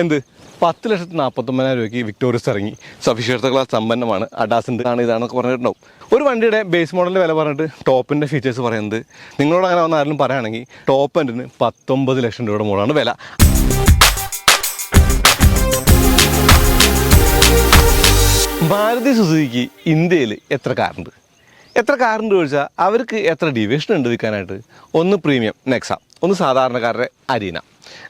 എന്ത് 10,49,000 രൂപയ്ക്ക് വിക്ടോറിയസ് ഇറങ്ങി. സവിശേഷതകളാൽ സമ്പന്നമാണ്, അഡാസിൻ്റെ ആണ് ഇതാണെന്നൊക്കെ പറഞ്ഞിട്ടുണ്ടാവും. ഒരു വണ്ടിയുടെ ബേസ് മോഡലിൻ്റെ വില പറഞ്ഞിട്ട് ടോപ്പിൻ്റെ ഫീച്ചേഴ്സ് പറയുന്നത് നിങ്ങളോട് അങ്ങനെ വന്ന ആരെങ്കിലും പറയുകയാണെങ്കിൽ ടോപ്പ് എൻഡിന് 19 ലക്ഷം രൂപയുടെ മുകളിലാണ് വില. മാരുതി സുസുക്കിക്ക് ഇന്ത്യയിൽ എത്ര കാറുണ്ട് ചോദിച്ചാൽ അവർക്ക് എത്ര ഡിവിഷൻ ഉണ്ട് വിൽക്കാനായിട്ട്? ഒന്ന് പ്രീമിയം നെക്സ, ഒന്ന് സാധാരണക്കാരുടെ അരീന.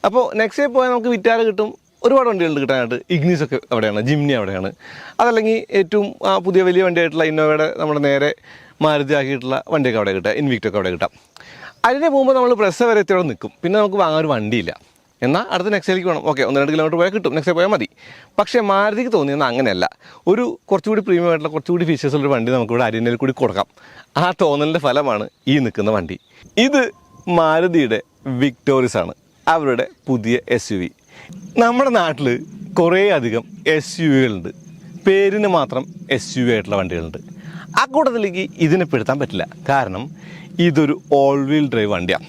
അപ്പോൾ നെക്സയിൽ പോയാൽ നമുക്ക് വിറ്റാര കിട്ടും, ഒരുപാട് വണ്ടികളുണ്ട് കിട്ടാനായിട്ട്. ഇഗ്നീസൊക്കെ അവിടെയാണ്, ജിംനി അവിടെയാണ്. അതല്ലെങ്കിൽ ഏറ്റവും പുതിയ വലിയ വണ്ടിയായിട്ടുള്ള ഇന്നോവയുടെ നമ്മുടെ നേരെ മാരുതി ആക്കിയിട്ടുള്ള വണ്ടിയൊക്കെ അവിടെ കിട്ടുക, ഇൻവിക്റ്റൊക്കെ അവിടെ കിട്ടാം. അതിനെ പോകുമ്പോൾ നമ്മൾ പ്രസ് വരെ എത്തിയോടെ നിൽക്കും, പിന്നെ നമുക്ക് വാങ്ങാൻ ഒരു വണ്ടിയില്ല. എന്നാൽ അടുത്ത നെക്സയിലേക്ക് വേണം, ഓക്കെ 1-2 കിലോമീറ്റർ പോയാൽ കിട്ടും, നെക്സയിൽ പോയാൽ മതി. പക്ഷേ മാരുതിക്ക് തോന്നിയെന്നാൽ അങ്ങനെയല്ല, ഒരു കുറച്ചുകൂടി പ്രീമിയം ആയിട്ടുള്ള കുറച്ചുകൂടി ഫീച്ചേഴ്സുള്ളൊരു വണ്ടി നമുക്കിവിടെ അരീനയിൽ കൂടി കൊടുക്കാം. ആ തോന്നലിൻ്റെ ഫലമാണ് ഈ നിൽക്കുന്ന വണ്ടി. ഇത് മാരുതിയുടെ വിക്ടോറിയസ് ആണ്, അവരുടെ പുതിയ SUV. നമ്മുടെ നാട്ടിൽ കുറേ അധികം SUVകളുണ്ട്, പേരിന് മാത്രം SUV ആയിട്ടുള്ള വണ്ടികളുണ്ട്. ആ കൂട്ടത്തിലേക്ക് ഇതിനെ പെടുത്താൻ പറ്റില്ല, കാരണം ഇതൊരു ഓൾ വീൽ ഡ്രൈവ് വണ്ടിയാണ്.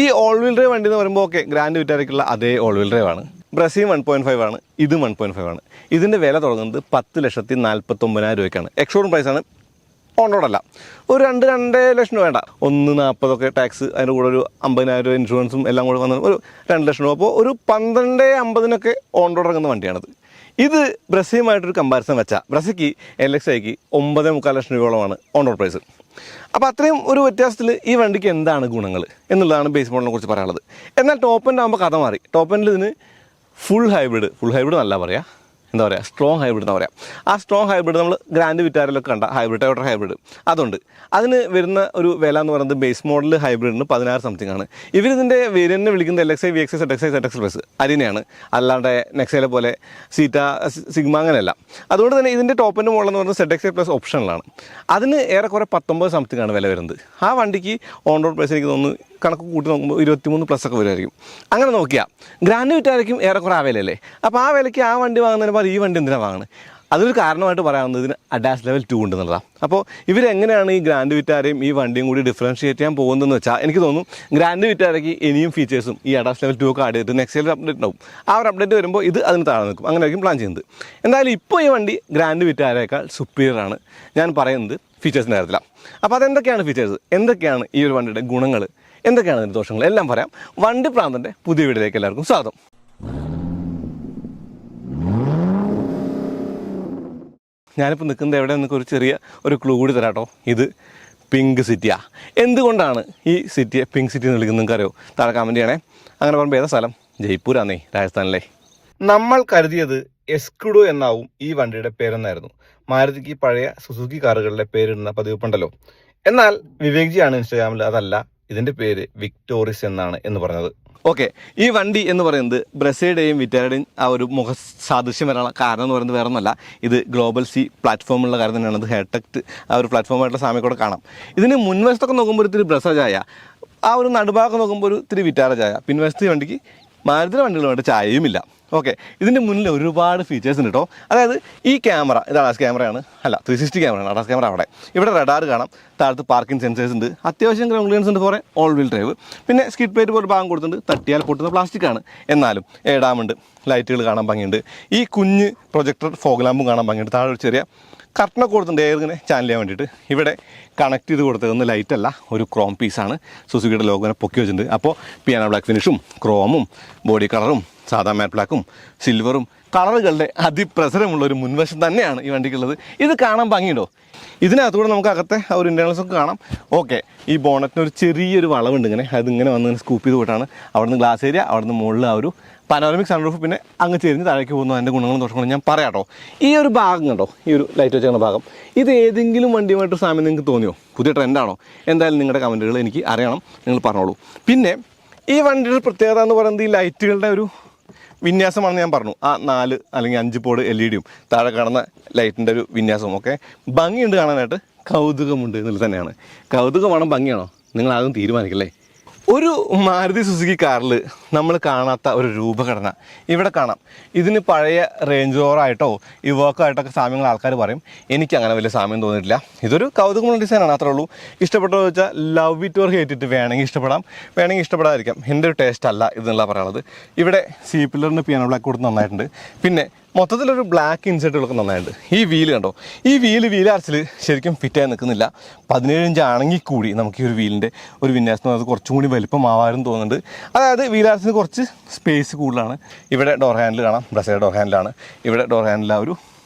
ഈ ഓൾ വീൽ ഡ്രൈവ് വണ്ടി എന്ന് പറയുമ്പോൾ ഓക്കെ ഗ്രാൻഡ് വിറ്റാരയ്ക്കുള്ള അതേ ഓൾ വീൽ ഡ്രൈവ് ആണ്. ബ്രസീൽ 1.5 ആണ്, ഇത് 1.5 ആണ്. ഇതിൻ്റെ വില തുടങ്ങുന്നത് 10,49,000 രൂപയ്ക്കാണ്. എക്സ്ഷോറൂം പ്രൈസാണ്, ഓൺ റോഡല്ല. ഒരു 2-2.5 ലക്ഷം രൂപ വേണ്ട, 1,40,000 ടാക്സ്, അതിൻ്റെ കൂടെ ഒരു 50,000 രൂപ ഇൻഷുറൻസും എല്ലാം കൂടെ വന്ന് ഒരു 2 ലക്ഷം രൂപ. അപ്പോൾ ഒരു 12-50 ഓൺ റോഡ് ഇറങ്ങുന്ന വണ്ടിയാണിത്. ഇത് ബ്രസീലുമായിട്ടൊരു കമ്പാരിസൺ വെച്ചാൽ ബ്രസയ്ക്ക് LXIക്ക് 9.25 ലക്ഷം രൂപയോളമാണ് ഓൺ റോഡ് പ്രൈസ്. അപ്പോൾ അത്രയും ഒരു വ്യത്യാസത്തിൽ ഈ വണ്ടിക്ക് എന്താണ് ഗുണങ്ങൾ എന്നുള്ളതാണ് ബേസ് മോഡലിനെ കുറിച്ച് പറയാനുള്ളത്. എന്നാൽ ടോപ്പ് എൻഡ് ആകുമ്പോൾ കഥ മാറി. ടോപ്പ് എൻഡിൽ ഇതിന് ഫുൾ ഹൈബ്രിഡ് നല്ല പറയാം, എന്താ പറയുക, സ്ട്രോങ് ഹൈബ്രിഡ് എന്ന് പറയാം. ആ സ്ട്രോങ് ഹൈബ്രിഡ് നമ്മൾ ഗ്രാൻഡ് വിറ്റാരയിലൊക്കെ കണ്ട ടൊയോട്ട ഹൈബ്രിഡ് അതുണ്ട്. അതിന് വരുന്ന ഒരു വില എന്ന് പറയുന്നത് ബേസ് മോഡൽ ഹൈബ്രിഡിന് 16 സംതിങ് ആണ്. ഇവരിതിൻ്റെ വേരിയൻറ്റിനെ വിളിക്കുന്നത് LXI, VXI, ZXI, ZX plus അരീനയാണ്, അല്ലാണ്ട് നെക്സയിലെ പോലെ സീറ്റ, സിഗ്മ അങ്ങനെയല്ല. അതുകൊണ്ട് തന്നെ ഇതിൻ്റെ ടോപ്പിൻ്റെ മോഡൽ എന്ന് പറയുന്നത് ZXI പ്ലസ് ഓപ്ഷനിലാണ്. അതിന് ഏറെക്കുറെ 19 സംതിങ് ആണ് വില വരുന്നത്. ആ വണ്ടിക്ക് ഓൺ റോഡ് പ്രൈസ് എനിക്ക് തോന്നുന്നു കണക്ക് കൂട്ടി നോക്കുമ്പോൾ 23+ ഒക്കെ വരുമായിരിക്കും. അങ്ങനെ നോക്കിയാൽ ഗ്രാൻഡ് വിറ്റാരയ്ക്കും ഏറെക്കുറെ ആ വിലയല്ലേ. അപ്പോൾ ആ വിലയ്ക്ക് ആ വണ്ടി വാങ്ങുന്നതിന് പകരം ഈ വണ്ടി എന്തിനാണ് വാങ്ങുന്നത്? അതൊരു കാരണമായിട്ട് പറയാവുന്നത് ഇതിന് അഡാസ് ലെവൽ 2 ഉണ്ടെന്നുള്ളതാണ്. അപ്പോൾ ഇവരെങ്ങനെയാണ് ഈ ഗ്രാൻഡ് വിറ്റാരയും ഈ വണ്ടിയും കൂടി ഡിഫറൻഷിയേറ്റ് ചെയ്യാൻ പോകുന്നതെന്ന് വെച്ചാൽ എനിക്ക് തോന്നുന്നു ഗ്രാൻഡ് വിറ്റാരയ്ക്ക് ഇനിയും ഫീച്ചേഴ്സും ഈ അഡാസ് ലെവൽ 2 ഒക്കെ ആഡ് ചെയ്തിട്ട് നെക്സ്റ്റ് അപ്ഡേറ്റ് ഉണ്ടാവും. ആ ഒരു അപ്ഡേറ്റ് വരുമ്പോൾ ഇത് അതിന് താഴെ നിൽക്കും, അങ്ങനെയായിരിക്കും പ്ലാൻ ചെയ്യുന്നത്. എന്തായാലും ഇപ്പോൾ ഈ വണ്ടി ഗ്രാൻഡ് വിറ്റാരയേക്കാൾ സുപ്പീരിയറാണ് ഞാൻ പറയുന്നത് ഫീച്ചേഴ്സിൻ്റെ കാര്യത്തിലാണ്. അപ്പോൾ അതെന്തൊക്കെയാണ് ഫീച്ചേഴ്സ്, എന്തൊക്കെയാണ് ഈ ഒരു വണ്ടിയുടെ ഗുണങ്ങൾ, എന്തൊക്കെയാണ് അതിൻ്റെ ദോഷങ്ങൾ, എല്ലാം പറയാം. വണ്ടി പ്രാന്തൻ്റെ പുതിയ വീഡിയോയിലേക്ക് എല്ലാവർക്കും സ്വാഗതം. ഞാനിപ്പോൾ നിൽക്കുന്നത് എവിടെ നിന്നൊക്കെ ഒരു ചെറിയ ക്ലൂ കൂടി തരാട്ടോ. ഇത് പിങ്ക് സിറ്റിയാണ്. എന്തുകൊണ്ടാണ് ഈ സിറ്റിയെ പിങ്ക് സിറ്റി എന്ന് വിളിക്കുന്നത് നിങ്ങൾക്കറിയോ? താഴെ കമൻറ്റ് ചെയ്യണേ. അങ്ങനെ പറയുമ്പോൾ ഏതാ സ്ഥലം? ജയ്പൂരാന്നേ, രാജസ്ഥാനിലെ. നമ്മൾ കരുതിയത് എസ്കുഡോ എന്നാവും ഈ വണ്ടിയുടെ പേരെന്നായിരുന്നു. മാരുതിക്ക് പഴയ സുസുക്കി കാറുകളുടെ പേരിടുന്ന പതിവുണ്ടല്ലോ. എന്നാൽ വിവേക് ജിയാണ് ഇൻസ്റ്റാഗ്രാമിൽ അതല്ല, ഇതിൻ്റെ പേര് വിക്ടോറിയസ് എന്നാണ് പറഞ്ഞത്. ഓക്കെ, ഈ വണ്ടി എന്ന് പറയുന്നത് ബ്രസയുടെയും വിറ്റാരയുടെയും ആ ഒരു മുഖ സാദൃശ്യം വരാനുള്ള കാരണം എന്ന് പറയുന്നത് വേറെ ഒന്നല്ല, ഇത് ഗ്ലോബൽ സി പ്ലാറ്റ്ഫോമുള്ള കാര്യം തന്നെയാണ്. ഇത് ഹെയർടെക്ട് ആ ഒരു പ്ലാറ്റ്ഫോമായിട്ടുള്ള സാമ്യം കൂടെ കാണാം. ഇതിന് മുൻവശത്തൊക്കെ നോക്കുമ്പോൾ ഇത്തിരി ബ്രസ ചായ, ആ ഒരു നടുഭാഗം നോക്കുമ്പോൾ ഒരു ഇത്തിരി വിറ്റാര ചായ, പിൻവശത്ത് വണ്ടിക്ക് മാരുതിയുടെ വണ്ടികളുമായിട്ട് ചായയുമില്ല. ഓക്കെ, ഇതിൻ്റെ മുന്നിൽ ഒരുപാട് ഫീച്ചേഴ്സ് ഉണ്ട് കേട്ടോ. അതായത് ഈ ക്യാമറ, ഇത് അഡാസ് ക്യാമറയാണ്, അല്ല 360 ക്യാമറയാണ് അഡാസ് ക്യാമറ. ഇവിടെ റഡാർ കാണാം, താഴത്ത് പാർക്കിംഗ് സെൻസേഴ്സ് ഉണ്ട്, അത്യാവശ്യം ഗ്രൗണ്ട് ക്ലിയറൻസ് ഉണ്ട് ഫോർ ഓൾ വീൽ ഡ്രൈവ്. പിന്നെ സ്കിഡ് പ്ലേറ്റ് പോലെ ഭാഗം കൊടുത്തിട്ടുണ്ട്, തട്ടിയാൽ പൊട്ടുന്ന പ്ലാസ്റ്റിക് ആണ്, എന്നാലും ഏടാമുണ്ട്, ലൈറ്റുകൾ കാണാൻ ഭംഗിയുണ്ട്. ഈ കുഞ്ഞ് പ്രൊജക്ടർ ഫോഗ് ലാമ്പും കാണാൻ ഭംഗിയുണ്ട്. താഴെ ഒരു ചെറിയ കർട്ടനൊക്കെ കൊടുത്തിട്ടുണ്ട് എയർ ഇങ്ങനെ ചാനൽ ചെയ്യാൻ വേണ്ടിയിട്ട്. ഇവിടെ കണക്ട് ചെയ്ത് കൊടുത്തതൊന്നും ലൈറ്റല്ല, ഒരു ക്രോം പീസാണ്. സുസുക്കിയുടെ ലോഗോനെ പൊക്കി വെച്ചിട്ടുണ്ട്. അപ്പോൾ പിയാനോ ബ്ലാക്ക് ഫിനിഷും ക്രോമും ബോഡി കളറും സാധാ മാറ്റ് ബ്ലാക്കും സിൽവറും കളറുകളുടെ അതിപ്രസരമുള്ള ഒരു മുൻവശം തന്നെയാണ് ഈ വണ്ടിക്കുള്ളത്. ഇത് കാണാൻ ഭംഗിയുണ്ടോ? ഇതിനകത്തൂടെ നമുക്ക് അകത്തെ ആ ഒരു ഇൻറ്റേർണൽസൊക്കെ കാണാം. ഓക്കെ, ഈ ബോണറ്റിന് ഒരു ചെറിയൊരു വളവുണ്ട്, ഇങ്ങനെ അതിങ്ങനെ വന്ന് സ്കൂപ്പ് ചെയ്ത് പോയിട്ടാണ് അവിടുന്ന് ഗ്ലാസ് ഏരിയ, അവിടുന്ന് മുകളിൽ ആ ഒരു പനോരമിക് സൺറൂഫ്, പിന്നെ അങ്ങ് ചെരിഞ്ഞ് താഴേക്ക് പോകുന്നു. അതിൻ്റെ ഗുണങ്ങളും ദോഷങ്ങളും ഞാൻ പറയാം കേട്ടോ. ഈ ഒരു ഭാഗം കണ്ടോ, ഈ ഒരു ലൈറ്റ് വെച്ചിരിക്കുന്ന ഭാഗം, ഇത് ഏതെങ്കിലും വണ്ടിയുമായിട്ട് സാമ്യം നിങ്ങൾക്ക് തോന്നിയോ? പുതിയ ട്രെൻഡാണോ? എന്തായാലും നിങ്ങളുടെ കമൻറ്റുകൾ എനിക്ക് അറിയണം, നിങ്ങൾ പറഞ്ഞോളൂ. പിന്നെ ഈ വണ്ടിയുടെ പ്രത്യേകത എന്ന് പറയുന്നത് ഈ ലൈറ്റുകളുടെ ഒരു വിന്യാസമാണെന്ന് ഞാൻ പറഞ്ഞു. ആ 4 അല്ലെങ്കിൽ 5 പോഡ് LED യും താഴെ കാണുന്ന ലൈറ്റിൻ്റെ ഒരു വിന്യാസവും ഒക്കെ ഭംഗിയുണ്ട് കാണാനായിട്ട്, കൗതുകമുണ്ട് എന്നുള്ളത് തന്നെയാണ്. കൗതുകമാണോ ഭംഗിയാണോ നിങ്ങൾ ആദ്യം തീരുമാനിക്കല്ലേ. ഒരു മാരുതി സുസുക്കി കാറിൽ നമ്മൾ കാണാത്ത ഒരു രൂപഘടന ഇവിടെ കാണാം. ഇതിന് പഴയ റേഞ്ച് റോവറായിട്ടോ ഇവോക്കായിട്ടൊക്കെ സാമ്യങ്ങൾ ആൾക്കാർ പറയും. എനിക്ക് അങ്ങനെ വലിയ സാമ്യം തോന്നിയിട്ടില്ല. ഇതൊരു കൗതുകമുള്ള ഡിസൈനാണ്, അത്രേ ഉള്ളൂ. ഇഷ്ടപ്പെട്ടോ വെച്ചാൽ love it or hate it, വേണമെങ്കിൽ ഇഷ്ടപ്പെടാം, വേണമെങ്കിൽ ഇഷ്ടപ്പെടാതിരിക്കാം. എൻ്റെ ഒരു ടേസ്റ്റ് അല്ല ഇതെന്നുള്ള പറയുന്നത്. ഇവിടെ സി പില്ലറിന് പിയാനോ ബ്ലാക്ക് കൊടുത്ത് നന്നായിട്ടുണ്ട്. പിന്നെ മൊത്തത്തിലൊരു ബ്ലാക്ക് ഇൻസെറ്റുകളൊക്കെ നന്നായിട്ടുണ്ട്. ഈ വീല് കണ്ടോ, ഈ വീൽ ആർച്ചിൽ ശരിക്കും ഫിറ്റായി നിൽക്കുന്നില്ല. 17 ഇഞ്ച് ആണെങ്കിൽ കൂടി നമുക്ക് ഈ ഒരു വീലിൻ്റെ ഒരു വിന്യാസം അത് കുറച്ചും കൂടി വലിപ്പമാവാനും തോന്നുന്നുണ്ട്. അതായത് വീൽ ആർച്ചിന് കുറച്ച് സ്പേസ് കൂടുതലാണ്. ഇവിടെ ഡോർ ഹാൻഡിൽ കാണാം, ബ്രസേഡ് ഡോർ ഹാൻഡിലാണ്. ഇവിടെ ഡോർ ഹാൻഡിൽ ഒരു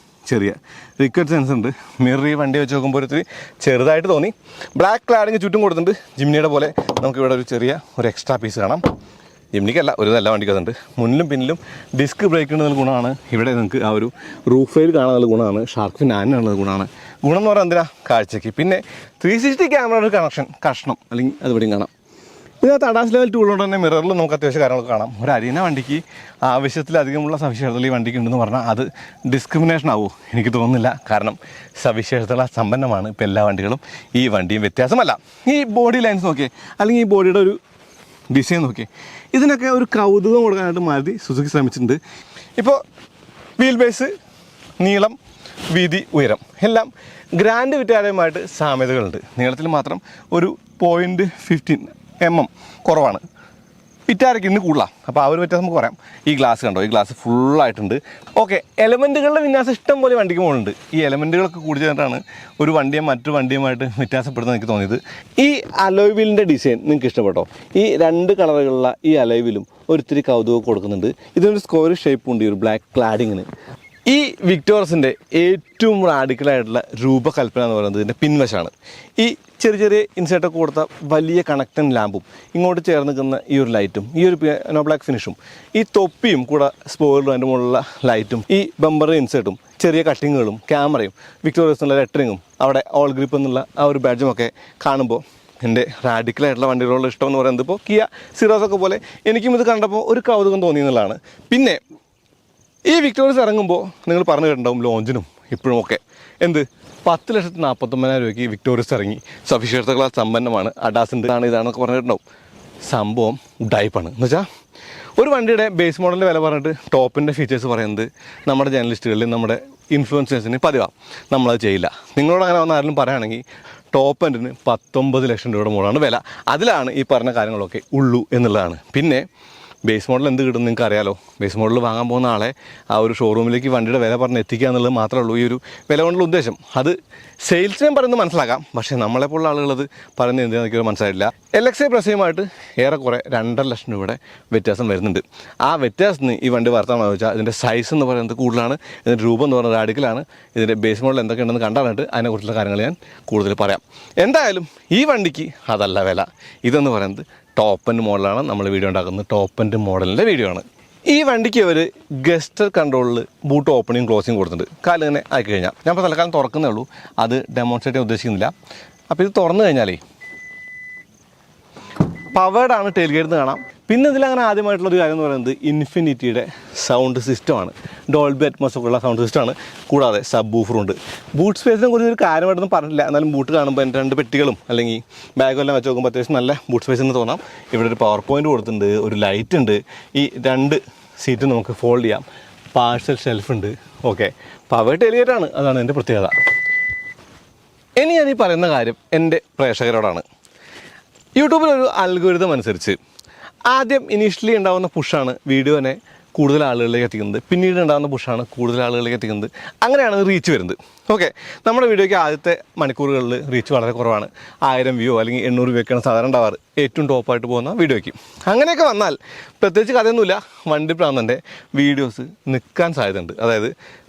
ചെറിയ റിക്കറ്റ് സെൻസ് ഉണ്ട്. മിറർ ഈ വണ്ടി വെച്ച് നോക്കുമ്പോൾ ഒത്തിരി ചെറുതായിട്ട് തോന്നി. ബ്ലാക്ക് ക്ലാഡിങ് ചുറ്റും കൊടുത്തിട്ടുണ്ട്. ജിംനിയുടെ പോലെ നമുക്കിവിടെ ഒരു ചെറിയ ഒരു എക്സ്ട്രാ പീസ് കാണാം. ജിംനിക്കല്ല, ഒരു നല്ല വണ്ടിക്കതുണ്ട്. മുന്നിലും പിന്നിലും ഡിസ്ക് ബ്രേക്ക് ഉണ്ടെന്ന ഗുണമാണ്. ഇവിടെ നിങ്ങൾക്ക് ആ ഒരു റൂഫ് റെയിൽ കാണാനുള്ള ഗുണമാണ്. ഷാർക്ക് ഫിൻ ആനുള്ള ഗുണമാണ്. ഗുണം എന്ന് പറഞ്ഞാൽ എന്തിനാ, കാഴ്ചയ്ക്ക്. പിന്നെ 360 ക്യാമറയുടെ കഷ്ണം അല്ലെങ്കിൽ അതുപടിയും കാണാം. ഇതിനകത്ത് അഡാസ് ലെവൽ 2 ഉള്ളതുകൊണ്ട് തന്നെ മിററിൽ നമുക്ക് അത്യാവശ്യം കാര്യങ്ങളൊക്കെ കാണാം. ഒരു അരീന വണ്ടിക്ക് ആവശ്യത്തിലധികമുള്ള സവിശേഷതകൾ ഈ വണ്ടിക്ക് ഉണ്ടെന്ന് പറഞ്ഞാൽ അത് ഡിസ്ക്രിമിനേഷൻ ആവുമോ എനിക്ക് തോന്നുന്നില്ല. കാരണം സവിശേഷതകൾ സമ്പന്നമാണ് ഇപ്പോൾ എല്ലാ വണ്ടികളും. ഈ വണ്ടിയും വ്യത്യാസമല്ല. ഈ ബോഡി ലൈൻസ് നോക്കിയേ, അല്ലെങ്കിൽ ഈ ബോഡിയുടെ ഒരു ഡിസൈൻ നോക്കി, ഇതിനൊക്കെ ഒരു കൗതുകം കൊടുക്കാനായിട്ട് മാരുതി സുസുക്കി ശ്രമിച്ചിട്ടുണ്ട്. ഇപ്പോൾ വീൽ ബേസ്, നീളം, വീതി, ഉയരം എല്ലാം ഗ്രാൻഡ് വിറ്റാരയുമായിട്ട് സാമ്യതകളുണ്ട്. നീളത്തിൽ മാത്രം ഒരു 0.15 mm കുറവാണ്. വിറ്റാരയ്ക്ക് ഇന്ന് കൂടുതലാണ്. അപ്പോൾ ആ ഒരു വ്യത്യാസം നമുക്ക് പറയാം. ഈ ഗ്ലാസ് കണ്ടോ, ഈ ഗ്ലാസ് ഫുള്ളായിട്ടുണ്ട്. ഓക്കെ, എലമെൻറ്റുകളുടെ വിന്യാസം ഇഷ്ടം പോലെ വണ്ടിക്ക് മുകളുണ്ട്. ഈ എലമെൻറ്റുകളൊക്കെ കൂടി ചേർന്നിട്ടാണ് ഒരു വണ്ടിയെ മറ്റു വണ്ടിയുമായിട്ട് വ്യത്യാസപ്പെടുന്നത് എനിക്ക് തോന്നിയത്. ഈ അലോയ് വീലിൻ്റെ ഡിസൈൻ നിങ്ങൾക്ക് ഇഷ്ടപ്പെട്ടോ? ഈ 2 കളറുകളുള്ള ഈ അലോയ് വീലും ഒരിത്തിരി കൗതുകം കൊടുക്കുന്നുണ്ട്. ഇതിനൊരു സ്ക്വയർ ഷേപ്പ് ഉണ്ട് ഈ ഒരു ബ്ലാക്ക് ക്ലാഡിങ്ങിന്. ഈ വിക്ടോറസിൻ്റെ ഏറ്റവും റാഡിക്കലായിട്ടുള്ള രൂപകൽപ്പന എന്ന് പറയുന്നത് ഇതിൻ്റെ പിൻവശമാണ്. ഈ ചെറിയ ചെറിയ ഇൻസേർട്ടൊക്കെ കൊടുത്ത വലിയ കണക്റ്റിംഗ് ലാമ്പും ഇങ്ങോട്ട് ചേർന്ന് നിൽക്കുന്ന ഈ ഒരു ലൈറ്റും ഈ ഒരു പിയാനോ ബ്ലാക്ക് ഫിനിഷും ഈ തൊപ്പിയും കൂടെ സ്പോയിലറും അതിൻ്റെ മുകളിലുള്ള ലൈറ്റും ഈ ബമ്പർ ഇൻസേർട്ടും ചെറിയ കട്ടിങ്ങുകളും ക്യാമറയും വിക്ടോറിയസ് എന്നുള്ള ലെറ്ററിങ്ങും അവിടെ ഓൾ ഗ്രിപ്പ് എന്നുള്ള ആ ഒരു ബാഡ്ജുമൊക്കെ കാണുമ്പോൾ എൻ്റെ റാഡിക്കലായിട്ടുള്ള വണ്ടികളോടുള്ള ഇഷ്ടം എന്ന് പറയുന്നത് ഇപ്പോൾ കിയ സിറോസൊക്കെ പോലെ എനിക്കും ഇത് കണ്ടപ്പോൾ ഒരു കൗതുകം തോന്നി എന്നുള്ളതാണ്. പിന്നെ ഈ വിക്ടോറിയസ് ഇറങ്ങുമ്പോൾ നിങ്ങൾ പറഞ്ഞു കേട്ടിട്ടുണ്ടാവും ലോഞ്ചിനും ഇപ്പോഴും ഒക്കെ എന്ത് 10,49,000 രൂപയ്ക്ക് വിക്ടോറിയസ് ഇറങ്ങി. സവിശേഷതകളാൽ സമ്പന്നമാണ്. അഡാസിൻ്റെ ആണ് ഇതാണെന്നൊക്കെ പറഞ്ഞിട്ടുണ്ടാവും. സംഭവം ഡൈപ്പാണ്. എന്ന് വെച്ചാൽ ഒരു വണ്ടിയുടെ ബേസ് മോഡലിൻ്റെ വില പറഞ്ഞിട്ട് ടോപ്പിൻ്റെ ഫീച്ചേഴ്സ് പറയുന്നത് നമ്മുടെ ജേർണലിസ്റ്റുകളിൽ നമ്മുടെ ഇൻഫ്ലുവൻസേഴ്സിന് പതിവാണ്. നമ്മളത് ചെയ്യില്ല. നിങ്ങളോട് അങ്ങനെ വന്ന ആരെങ്കിലും പറയുകയാണെങ്കിൽ ടോപ്പ് എൻഡിന് 19 ലക്ഷം രൂപയുടെ മുകളാണ് വില. അതിലാണ് ഈ പറഞ്ഞ കാര്യങ്ങളൊക്കെ ഉള്ളൂ എന്നുള്ളതാണ്. പിന്നെ ബേസ് മോഡൽ എന്ത് കിട്ടും നിങ്ങൾക്ക് അറിയാലോ. ബേസ് മോഡൽ വാങ്ങാൻ പോകുന്ന ആളെ ആ ഒരു ഷോറൂമിലേക്ക് വണ്ടിയുടെ വില പറഞ്ഞ് എത്തിക്കുക എന്നുള്ളത് മാത്രമേ ഉള്ളൂ ഈ ഒരു വില കൊണ്ടുള്ള ഉദ്ദേശം. അത് സെയിൽസിനും പറയുന്നത് മനസ്സിലാക്കാം, പക്ഷേ നമ്മളെപ്പോലുള്ള ആളുകളത് പറയുന്നത് എന്തിനാണെന്ന് എനിക്ക് മനസ്സിലായില്ല. LXi പ്രസയുമായിട്ട് ഏറെക്കുറെ 2.5 ലക്ഷം രൂപയുടെ വ്യത്യാസം വരുന്നുണ്ട്. ആ വ്യത്യാസത്തിന് ഈ വണ്ടി വർത്താനം വെച്ചാൽ ഇതിൻ്റെ സൈസ് എന്ന് പറയുന്നത് കൂടുതലാണ്, ഇതിൻ്റെ രൂപം എന്ന് പറയുന്നത് റാഡിക്കലാണ്. ഇതിൻ്റെ ബേസ് മോഡൽ എന്തൊക്കെയുണ്ടെന്ന് കണ്ടറിഞ്ഞിട്ട് അതിനെക്കുറിച്ചുള്ള കാര്യങ്ങൾ ഞാൻ കൂടുതൽ പറയാം. എന്തായാലും ഈ വണ്ടിക്ക് അതല്ല വില. ഇതെന്ന് പറയുന്നത് ടോപ്പ് എൻഡ് മോഡലാണ്. നമ്മൾ വീഡിയോ ഉണ്ടാക്കുന്നത് ടോപ്പ് എൻഡ് മോഡലിൻ്റെ വീഡിയോ ആണ്. ഈ വണ്ടിക്ക് അവർ ഗസ്റ്റർ കൺട്രോളിൽ ബൂട്ട് ഓപ്പണിങ് ക്ലോസിങ് കൊടുത്തിട്ടുണ്ട്. കാല് തന്നെ ആക്കി കഴിഞ്ഞാൽ ഞാൻ ഇപ്പോൾ തൽക്കാലം തുറക്കുന്നേ ഉള്ളൂ, അത് ഡെമോൺസ്ട്രേറ്റ് ചെയ്യാൻ ഉദ്ദേശിക്കുന്നില്ല. അപ്പോൾ ഇത് തുറന്നു കഴിഞ്ഞാലേ പവേർഡാണ് ടെയിൽ ഗേറ്റ് എന്ന് കാണാം. പിന്നെ ഇതിലങ്ങനെ ആദ്യമായിട്ടുള്ളൊരു കാര്യം എന്ന് പറയുന്നത് ഇൻഫിനിറ്റിയുടെ സൗണ്ട് സിസ്റ്റമാണ്. ഡോൾബി അറ്റ്മോസ് ഒക്കെ ഉള്ള സൗണ്ട് സിസ്റ്റമാണ്. കൂടാതെ സബ് വൂഫറുണ്ട്. ബൂട്ട് സ്പേസിനെ കുറിച്ച് ഒരു കാര്യമായിട്ടൊന്നും പറഞ്ഞില്ല. എന്നാലും ബൂട്ട് കാണുമ്പോൾ എൻ്റെ 2 പെട്ടികളും അല്ലെങ്കിൽ ബാഗും എല്ലാം വെച്ച് നോക്കുമ്പോൾ അത്യാവശ്യം നല്ല ബൂട്ട് സ്പേസ് എന്ന് തോന്നാം. ഇവിടെ ഒരു പവർ പോയിൻ്റ് കൊടുത്തിട്ടുണ്ട്, ഒരു ലൈറ്റ് ഉണ്ട്. ഈ 2 സീറ്റ് നമുക്ക് ഫോൾഡ് ചെയ്യാം. പാഴ്സൽ ഷെൽഫുണ്ട്. ഓക്കെ, പവർ ടെയിൽ ഗേറ്റാണ്, അതാണ് എൻ്റെ പ്രത്യേകത. ഇനി ഞാൻ ഈ പറയുന്ന കാര്യം എൻ്റെ പ്രേക്ഷകരോടാണ്. യൂട്യൂബിലൊരു അൽഗോരിതം അനുസരിച്ച് ആദ്യം ഇനീഷ്യലി ഉണ്ടാകുന്ന പുഷാണ് വീഡിയോനെ കൂടുതൽ ആളുകളിലേക്ക് എത്തിക്കുന്നത്. പിന്നീട് ഉണ്ടാകുന്ന പുഷാണ് കൂടുതൽ ആളുകളിലേക്ക് എത്തിക്കുന്നത്. അങ്ങനെയാണ് റീച്ച് വരുന്നത്. ഓക്കെ, നമ്മുടെ വീഡിയോയ്ക്ക് ആദ്യത്തെ മണിക്കൂറുകളിൽ റീച്ച് വളരെ കുറവാണ്. 1000 വ്യൂ അല്ലെങ്കിൽ 800 വ്യൂ ഒക്കെയാണ് സാധാരണ ഉണ്ടാവാറ് ഏറ്റവും ടോപ്പായിട്ട് പോകുന്ന വീഡിയോയ്ക്ക്. അങ്ങനെയൊക്കെ വന്നാൽ പ്രത്യേകിച്ച് കഥയൊന്നുമില്ല, വണ്ടി പ്രാന്തൻ്റെ വീഡിയോസ് നിൽക്കാൻ സാധ്യതയുണ്ട്. അതായത്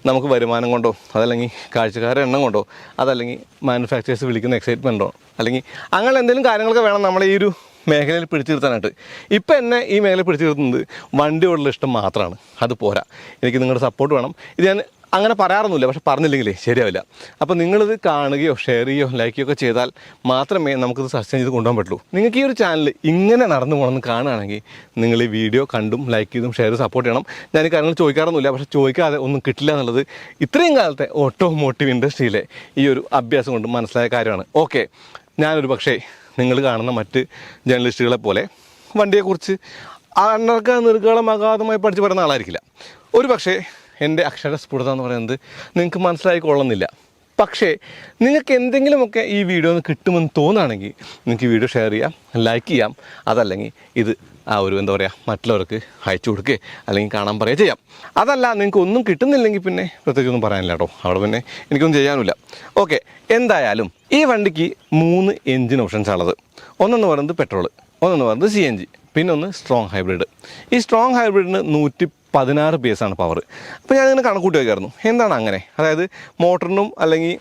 നമുക്ക് വരുമാനം കൊണ്ടോ അതല്ലെങ്കിൽ കാഴ്ചക്കാരുടെ എണ്ണം കൊണ്ടോ അതല്ലെങ്കിൽ മാനുഫാക്ചേഴ്സ് വിളിക്കുന്ന എക്സൈറ്റ്മെൻറ്റോ അല്ലെങ്കിൽ അങ്ങനെ എന്തെങ്കിലും കാര്യങ്ങളൊക്കെ വേണം നമ്മളെ ഈ ഒരു മേഖലയിൽ പിടിച്ചു നിർത്താനായിട്ട്. ഇപ്പം എന്നെ ഈ മേഖലയിൽ പിടിച്ചു നിർത്തുന്നത് വണ്ടിയോടുള്ള ഇഷ്ടം മാത്രമാണ്. അത് പോരാ, എനിക്ക് നിങ്ങളുടെ സപ്പോർട്ട് വേണം. ഇത് ഞാൻ അങ്ങനെ പറയാറൊന്നുമില്ല, പക്ഷെ പറഞ്ഞില്ലെങ്കിലേ ശരിയാവില്ല. അപ്പോൾ നിങ്ങളിത് കാണുകയോ ഷെയർ ചെയ്യുകയോ ലൈക്ക് ചെയ്യുകയോ ചെയ്താൽ മാത്രമേ നമുക്കിത് സസ്റ്റെയിൻ ചെയ്ത് കൊണ്ടുപോകാൻ പറ്റുള്ളൂ. നിങ്ങൾക്ക് ഈ ഒരു ചാനൽ ഇങ്ങനെ നടന്നു പോകണമെന്ന് കാണുകയാണെങ്കിൽ നിങ്ങൾ ഈ വീഡിയോ കണ്ടും ലൈക്ക് ചെയ്തും ഷെയർ ചെയ്ത് സപ്പോർട്ട് ചെയ്യണം. ഞാൻ ഈ കാര്യങ്ങൾ ചോദിക്കാറൊന്നുമില്ല, പക്ഷേ ചോദിക്കാതെ ഒന്നും കിട്ടില്ല എന്നുള്ളത് ഇത്രയും കാലത്തെ ഓട്ടോമോട്ടീവ് ഇൻഡസ്ട്രിയിലെ ഈ ഒരു അഭ്യാസം കൊണ്ട് മനസ്സിലായ കാര്യമാണ്. ഓക്കെ, ഞാനൊരു പക്ഷേ നിങ്ങൾ കാണുന്ന മറ്റ് ജേർണലിസ്റ്റുകളെ പോലെ വണ്ടിയെക്കുറിച്ച് അനർഘ നിർഗളം അഗാധമായി പഠിച്ച് പറയുന്ന ആളായിരിക്കില്ല. ഒരു പക്ഷേ എൻ്റെ അക്ഷരസ്ഫുടത എന്ന് പറയുന്നത് നിങ്ങൾക്ക് മനസ്സിലായിക്കൊള്ളുന്നില്ല. പക്ഷേ നിങ്ങൾക്ക് എന്തെങ്കിലുമൊക്കെ ഈ വീഡിയോ ഒന്ന് കിട്ടുമെന്ന് തോന്നുകയാണെങ്കിൽ നിങ്ങൾക്ക് ഈ വീഡിയോ ഷെയർ ചെയ്യാം, ലൈക്ക് ചെയ്യാം. അതല്ലെങ്കിൽ ഇത് എന്താ പറയുക, മറ്റുള്ളവർക്ക് അയച്ചു കൊടുക്കുക അല്ലെങ്കിൽ കാണാൻ പറയുക ചെയ്യാം. അതല്ല നിങ്ങൾക്ക് ഒന്നും കിട്ടുന്നില്ലെങ്കിൽ പിന്നെ പ്രത്യേകിച്ചൊന്നും പറയാനില്ല കേട്ടോ, അവിടെ പിന്നെ എനിക്കൊന്നും ചെയ്യാനുമില്ല. ഓക്കെ, എന്തായാലും ഈ വണ്ടിക്ക് 3 എൻജിൻ ഓപ്ഷൻസ് ഉള്ളത്. ഒന്നെന്ന് പറയുന്നത് പെട്രോൾ, ഒന്നെന്ന് പറയുന്നത് CNG, പിന്നെ ഒന്ന് സ്ട്രോങ് ഹൈബ്രിഡ്. ഈ സ്ട്രോങ് ഹൈബ്രിഡിന് 116 PS ആണ് പവർ. അപ്പോൾ ഞാനിങ്ങനെ കണക്കൂട്ടി വയ്ക്കായിരുന്നു, എന്താണ് അങ്ങനെ, അതായത് മോട്ടറിനും അല്ലെങ്കിൽ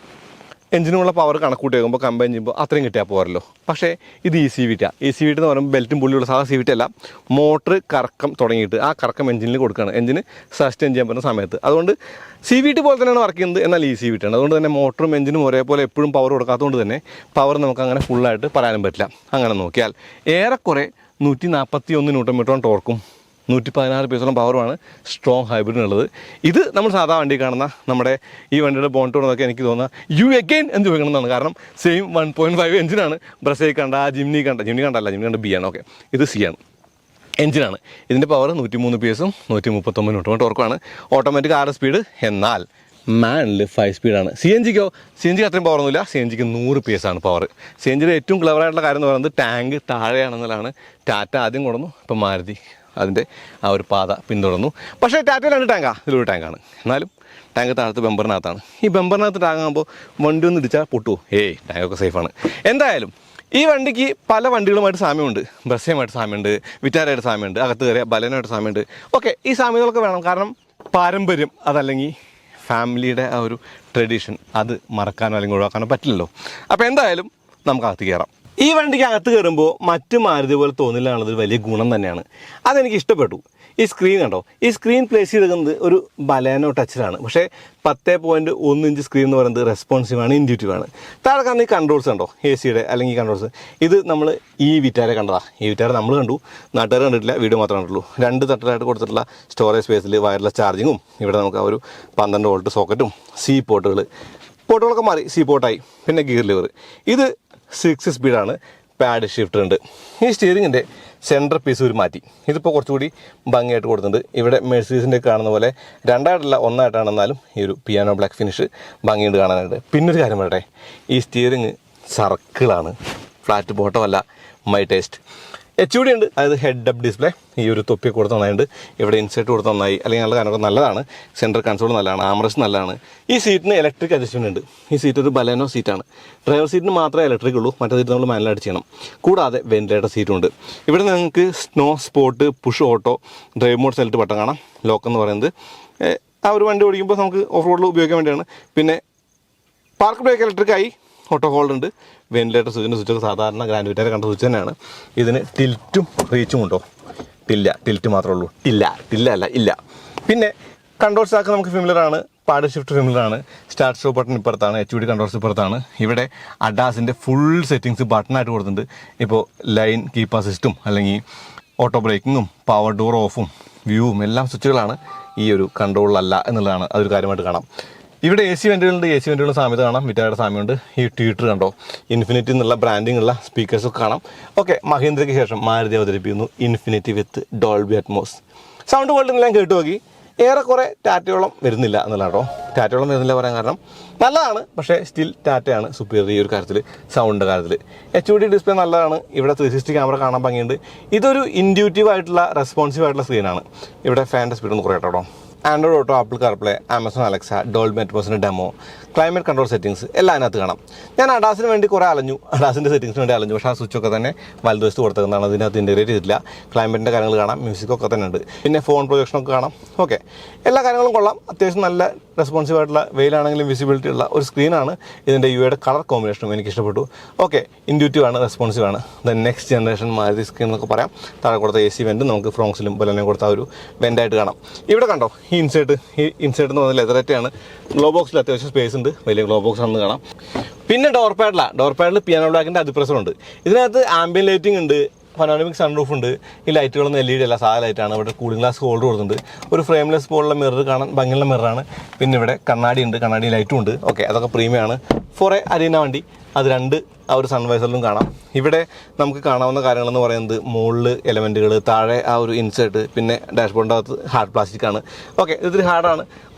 എഞ്ചിനുമുള്ള പവർ കണക്കൂട്ടി വയ്ക്കുമ്പോൾ കമ്പൈൻ ചെയ്യുമ്പോൾ അത്രയും കിട്ടിയാൽ പോരല്ലോ. പക്ഷേ ഇത് ECVT എന്ന് പറയുമ്പോൾ ബെൽറ്റും പുള്ളിയുള്ള സാധാ CVT അല്ല. മോട്ടർ കറക്കം തുടങ്ങിയിട്ട് ആ കറക്കം എഞ്ചിനിൽ കൊടുക്കുകയാണ്, എഞ്ചിന് സസ്റ്റെയിൻ ചെയ്യാൻ പറ്റുന്ന സമയത്ത്. അതുകൊണ്ട് CVT പോലെ തന്നെയാണ് വർക്ക് ചെയ്യുന്നത്, എന്നാൽ ECVT ആണ്. അതുകൊണ്ട് തന്നെ മോട്ടറും എഞ്ചിനും ഒരേപോലെ എപ്പോഴും പവർ കൊടുക്കാത്തതുകൊണ്ട് തന്നെ പവർ നമുക്ക് അങ്ങനെ ഫുള്ളായിട്ട് പറയാനും പറ്റില്ല. അങ്ങനെ നോക്കിയാൽ ഏറെക്കുറെ 141 Nm ടോർക്കും 116 PS പവറുമാണ് സ്ട്രോങ് ഹൈബ്രിഡിനുള്ളത്. ഇത് നമ്മൾ സാധാ വണ്ടി കാണുന്ന നമ്മുടെ ഈ വണ്ടിയുടെ ബോണ്ടോട് നോക്കി എനിക്ക് തോന്നുന്നത് യു എഗെയിൻ എന്ന് ചോദിക്കണമെന്നാണ്. കാരണം സെയിം 1.5 എഞ്ചിനാണ്. ബ്രസേൽ കണ്ട ജിംനി കണ്ട B ആണ്. ഓക്കെ, ഇത് C ആണ് എഞ്ചിനാണ്. ഇതിൻ്റെ പവർ 103 PS 139 Nm ടോർക്കുമാണ്. ഓട്ടോമാറ്റിക് 6 സ്പീഡ്, എന്നാൽ മാനുവൽ 5 സ്പീഡാണ്. CNGക്ക് അത്രയും പവറൊന്നുമില്ല. CNGക്ക് 100 PS ആണ് പവർ. CNGയുടെ ഏറ്റവും ക്ലവറായിട്ടുള്ള കാര്യം എന്ന് പറയുന്നത് ടാങ്ക് താഴെയാണെന്നുള്ളതാണ്. ടാറ്റ ആദ്യം കൊടുന്നു, ഇപ്പം മാരുതി അതിൻ്റെ ആ ഒരു പാത പിന്തുടർന്നു. പക്ഷേ ടാറ്റയിൽ 2 ടാങ്കാണ്, ഇതിലൊരു ടാങ്കാണ്. എന്നാലും ടാങ്ക് താഴത്ത് ബമ്പറിനകത്താണ്. ഈ ബമ്പറിനകത്ത് ടാങ്കാകുമ്പോൾ വണ്ടി ഒന്ന് ഇടിച്ചാൽ പൊട്ടുമോ? ടാങ്കൊക്കെ സേഫാണ്. എന്തായാലും ഈ വണ്ടിക്ക് പല വണ്ടികളുമായിട്ട് സാമ്യമുണ്ട്. ബ്രസയുമായിട്ട് സാമ്യമുണ്ട്, വിറ്റാരയായിട്ട് സാമ്യമുണ്ട്, അകത്ത് കയറിയ ബലനായിട്ട് സാമ്യമുണ്ട്. ഓക്കെ, ഈ സാമ്യതകളൊക്കെ വേണം. കാരണം പാരമ്പര്യം, അതല്ലെങ്കിൽ ഫാമിലിയുടെ ആ ഒരു ട്രഡീഷൻ, അത് മറക്കാനോ അല്ലെങ്കിൽ ഒഴിവാക്കാനോ പറ്റില്ലല്ലോ. അപ്പോൾ എന്തായാലും നമുക്ക് അകത്ത് കയറാം. ഈ വണ്ടിക്ക് അകത്ത് കയറുമ്പോൾ മറ്റു മാരുതി പോലെ തോന്നില്ല എന്നുള്ളത് വലിയ ഗുണം തന്നെയാണ്. അതെനിക്ക് ഇഷ്ടപ്പെട്ടു. ഈ സ്ക്രീൻ കണ്ടോ, ഈ സ്ക്രീൻ പ്ലേസ് ചെയ്തിരിക്കുന്നത് ഒരു ബലേനോ ടച്ചിലാണ്. പക്ഷേ 10.1 ഇഞ്ച് സ്ക്രീൻ എന്ന് പറയുന്നത് റെസ്പോൺസീവാണ്, ഇൻഡ്യൂറ്റീവാണ്. താഴെ കാണുന്ന ഈ കൺട്രോൾസ് കണ്ടോ, AC അല്ലെങ്കിൽ കൺട്രോൾസ്, ഇത് നമ്മൾ ഈ വിറ്റാരെ കണ്ടതാണ്. ഈ വിറ്റാരെ നമ്മൾ കണ്ടു, നാട്ടുകാർ കണ്ടിട്ടില്ല, വീഡിയോ മാത്രമേ കണ്ടുള്ളൂ. 2 തട്ടിലായിട്ട് കൊടുത്തിട്ടുള്ള സ്റ്റോറേജ് സ്പേസിൽ വയർലെസ് ചാർജിങ്ങും, ഇവിടെ നമുക്ക് ആ ഒരു 12 വോൾട്ട് സോക്കറ്റും, പോർട്ടുകളൊക്കെ മാറി C പോർട്ടായി. പിന്നെ ഗിയർ ലിവർ, ഇത് 6 സ്പീഡാണ്. പാഡ് ഷിഫ്റ്റർ ഉണ്ട്. ഈ സ്റ്റിയറിങ്ങിൻ്റെ സെൻറ്റർ പീസ് ഒരു മാറ്റി, ഇതിപ്പോൾ കുറച്ചുകൂടി ഭംഗിയായിട്ട് കൊടുത്തിട്ടുണ്ട്. ഇവിടെ മെഴ്സീസിൻ്റെ കാണുന്ന പോലെ 2ആയിട്ടല്ല 1ആയിട്ടാണ്, എന്നാലും ഈ ഒരു പിയാനോ ബ്ലാക്ക് ഫിനിഷ് ഭംഗിയുണ്ട് കാണാനായിട്ട്. പിന്നൊരു കാര്യം പറയട്ടെ, ഈ സ്റ്റിയറിങ് സർക്കിളാണ്, ഫ്ലാറ്റ് ബോട്ടം അല്ല. My taste. HUD ഉണ്ട്, അതായത് ഹെഡ് അപ്പ് ഡിസ്പ്ലേ. ഈ ഒരു തൊപ്പി കൊടുത്ത് നന്നായിട്ട്, ഇവിടെ ഇൻസെർട്ട് കൊടുത്ത് നന്നായി, അല്ലെങ്കിൽ നല്ല കാര്യമൊക്കെ നല്ലതാണ്. സെൻട്രൽ കൺസോൾ നല്ലതാണ്, ആംറസ്റ്റ് നല്ലതാണ്. ഈ സീറ്റിന് ഇലക്ട്രിക് അഡ്ജസ്റ്റ്മെൻറ്റ് ഉണ്ട്. ഈ സീറ്റ് ഒരു ബലേനോ സീറ്റാണ്. ഡ്രൈവർ സീറ്റിന് മാത്രമേ ഇലക്ട്രിക് ഉള്ളൂ, മറ്റേ സീറ്റ് നമ്മൾ മാനുവൽ അടിച്ച് ചെയ്യണം. കൂടാതെ വെന്റിലേറ്റർ സീറ്റുണ്ട്. ഇവിടെ നിങ്ങൾക്ക് snow, sport, push auto, drive mode select button കാണാം. ലോക്ക് എന്ന് പറയുന്നത് ആ ഒരു വണ്ടി ഓടിക്കുമ്പോൾ നമുക്ക് ഓഫ് റോഡിൽ ഉപയോഗിക്കാൻ വേണ്ടിയാണ്. പിന്നെ പാർക്ക് ബ്രേക്ക് ഇലക്ട്രിക്കായി, ഓട്ടോ ഹോൾഡ് ഉണ്ട്. വെന്റിലേറ്റർ സ്വിച്ചൊക്കെ സാധാരണ ഗ്രാൻഡ് വിറ്റാരെ കണ്ട സ്വിച്ച് തന്നെയാണ്. ഇതിന് ടിൽറ്റും റീച്ചും ഉണ്ടോ? ടിൽറ്റ് മാത്രമേ ഉള്ളൂ, ഇല്ല. പിന്നെ കൺട്രോൾ സ്റ്റാക്ക് നമുക്ക് ഫിമിലറാണ്. പാഡ് ഷിഫ്റ്റ് ഫിമിലറാണ്. സ്റ്റാർട്ട് സ്റ്റോപ്പ് ബട്ടൺ ഇപ്പുറത്താണ്, HUD കൺട്രോൾസ് ഇപ്പുറത്താണ്. ഇവിടെ അഡാസിൻ്റെ ഫുൾ സെറ്റിങ്സ് ബട്ടണായിട്ട് കൊടുത്തിട്ടുണ്ട്. ഇപ്പോൾ ലൈൻ കീപ്പ് അസിസ്റ്റും അല്ലെങ്കിൽ ഓട്ടോ ബ്രേക്കിങ്ങും പവർ ഡോർ ഓഫും വ്യൂവും എല്ലാം സ്വിച്ചുകളാണ്. ഈ ഒരു കൺട്രോളിലല്ല എന്നുള്ളതാണ് അതൊരു കാര്യമായിട്ട് കാണാം. ഇവിടെ AC വെന്റുകളുണ്ട്. AC വെന്റുകളുടെ സാമ്യത കാണാം, വിറ്റാരയുടെ സാമ്യമുണ്ട്. ഈ ട്വീറ്റർ കണ്ടോ, ഇൻഫിനിറ്റി എന്നുള്ള ബ്രാൻഡിങ് ഉള്ള സ്പീക്കേഴ്സൊക്കെ കാണാം. ഓക്കെ, മഹീന്ദ്രയ്ക്ക് ശേഷം മാരുതി അവതരിപ്പിക്കുന്നു ഇൻഫിനിറ്റി വിത്ത് ഡോൾബി അറ്റ്മോസ്. സൗണ്ട് ക്വാളിറ്റി കേട്ടു നോക്കി. ഏറെക്കുറെ ടാറ്റയോളം വരുന്നില്ല എന്നുള്ളതാണ് കേട്ടോ. ടാറ്റയോളം വരുന്നില്ല പറയാൻ കാരണം നല്ലതാണ്, പക്ഷേ സ്റ്റിൽ ടാറ്റയാണ് സുപ്പീരിയർ ഈ ഒരു കാര്യത്തിൽ, സൗണ്ടിൻ്റെ കാര്യത്തിൽ. HUD ഡിസ്പ്ലേ നല്ലതാണ്. ഇവിടെ 360 ക്യാമറ കാണാൻ ഭംഗിയുണ്ട്. ഇതൊരു ഇൻഡ്യൂറ്റീവ് ആയിട്ടുള്ള റെസ്പോൺസീവ് ആയിട്ടുള്ള സ്ക്രീനാണ്. ഇവിടെ ഫാൻ്റെ സ്പീഡ് ഒന്ന് കുറയട്ടോ കേട്ടോ. Android auto, Apple CarPlay, Amazon Alexa, Dolby അറ്റ്മോസിൻ്റെ ഡെമോ, ക്ലൈമറ്റ് കൺട്രോൾ സെറ്റിങ്സ് എല്ലാം അതിനകത്ത് കാണാം. ഞാൻ അഡാസിന് വേണ്ടി കുറേ അലഞ്ഞു, അഡാസിൻ്റെ സെറ്റിങ്സിന് വേണ്ടി അലഞ്ഞു. പക്ഷേ ആ സ്വിച്ചൊക്കെ തന്നെ വലതുവശത്ത് കൊടുത്തതാണ്, അതിനകത്ത് ഇൻറ്റഗ്രേറ്റ് ചെയ്തിട്ടില്ല. ക്ലൈമറ്റിൻ്റെ കാര്യങ്ങൾ കാണാം, മ്യൂസിക്കൊക്കെ തന്നെ ഉണ്ട്. പിന്നെ ഫോൺ പ്രൊജക്ഷനൊക്കെ കാണാം. ഓക്കെ, എല്ലാ കാര്യങ്ങളും കൊള്ളാം. അത്യാവശ്യം നല്ല റെസ്പോൺസീവ് ആയിട്ടുള്ള, വെയിലാണെങ്കിലും വിസിബിലിറ്റി ഉള്ള ഒരു സ്ക്രീനാണ്. ഇതിൻ്റെ യുടെ കളർ കോമ്പിനേഷനും എനിക്ക് ഇഷ്ടപ്പെട്ടു. ഓക്കെ, ഇൻഡ്യൂറ്റീവ് ആണ്, റെസ്പോൺസീവ് ആണ്. The next generation Maruti screen എന്നൊക്കെ പറയാം. താഴെ കൊടുത്ത AC വെൻറ്റ് നമുക്ക് ഫ്രോങ്സിലും ബലനെ കൊടുത്ത ഒരു വെൻ്റായിട്ട് കാണാം. ഇവിടെ കണ്ടോ, ഈ ഇൻസേർട്ട് എന്ന് പറഞ്ഞാൽ ലെതറേറ്റയാണ്. ഗ്ലോ ബോക്സിൽ അത്യാവശ്യം സ്പേസ് ഉണ്ട്, വലിയ ഗ്ലോ ബോക്സ് ആണെന്ന് കാണാം. പിന്നെ ഡോർ പാഡിൽ പിയാനോ ബ്ലാക്കിൻ്റെ അതിപ്രസറുണ്ട്. ഇതിനകത്ത് ആംബിയൻ ലൈറ്റിംഗ് ഉണ്ട്, പനോരമിക് സൺറൂഫ് ഉണ്ട്. ഈ ലൈറ്റുകളൊന്നും LED അല്ല, സാധാ ലൈറ്റാണ്. ഇവിടെ കൂളിംഗ് ഗ്ലാസ് ഹോൾഡർ കൊടുത്തിട്ടുണ്ട്. ഒരു ഫ്രെയിംലെസ് പോലുള്ള മിറർ കാണാൻ ഭംഗിയുള്ള മിററാണ്. പിന്നെ ഇവിടെ കണ്ണാടി ഉണ്ട്, കണ്ണാടി ലൈറ്റും ഉണ്ട്. ഓക്കെ, അതൊക്കെ പ്രീമിയം ആണ്. ഫോർ എ അരീന വണ്ടി. അത് രണ്ട് ആ ഒരു സൺവൈസറിലും കാണാം. ഇവിടെ നമുക്ക് കാണാവുന്ന കാര്യങ്ങളെന്ന് പറയുന്നത് മുകളിൽ എലമെൻറ്റുകൾ, താഴെ ആ ഒരു ഇൻസേർട്ട്, പിന്നെ ഡാഷ്ബോർഡിൻ്റെ അകത്ത് ഹാർഡ് പ്ലാസ്റ്റിക് ആണ്. ഓക്കെ, ഇത്തിരി ഹാർഡാണ്.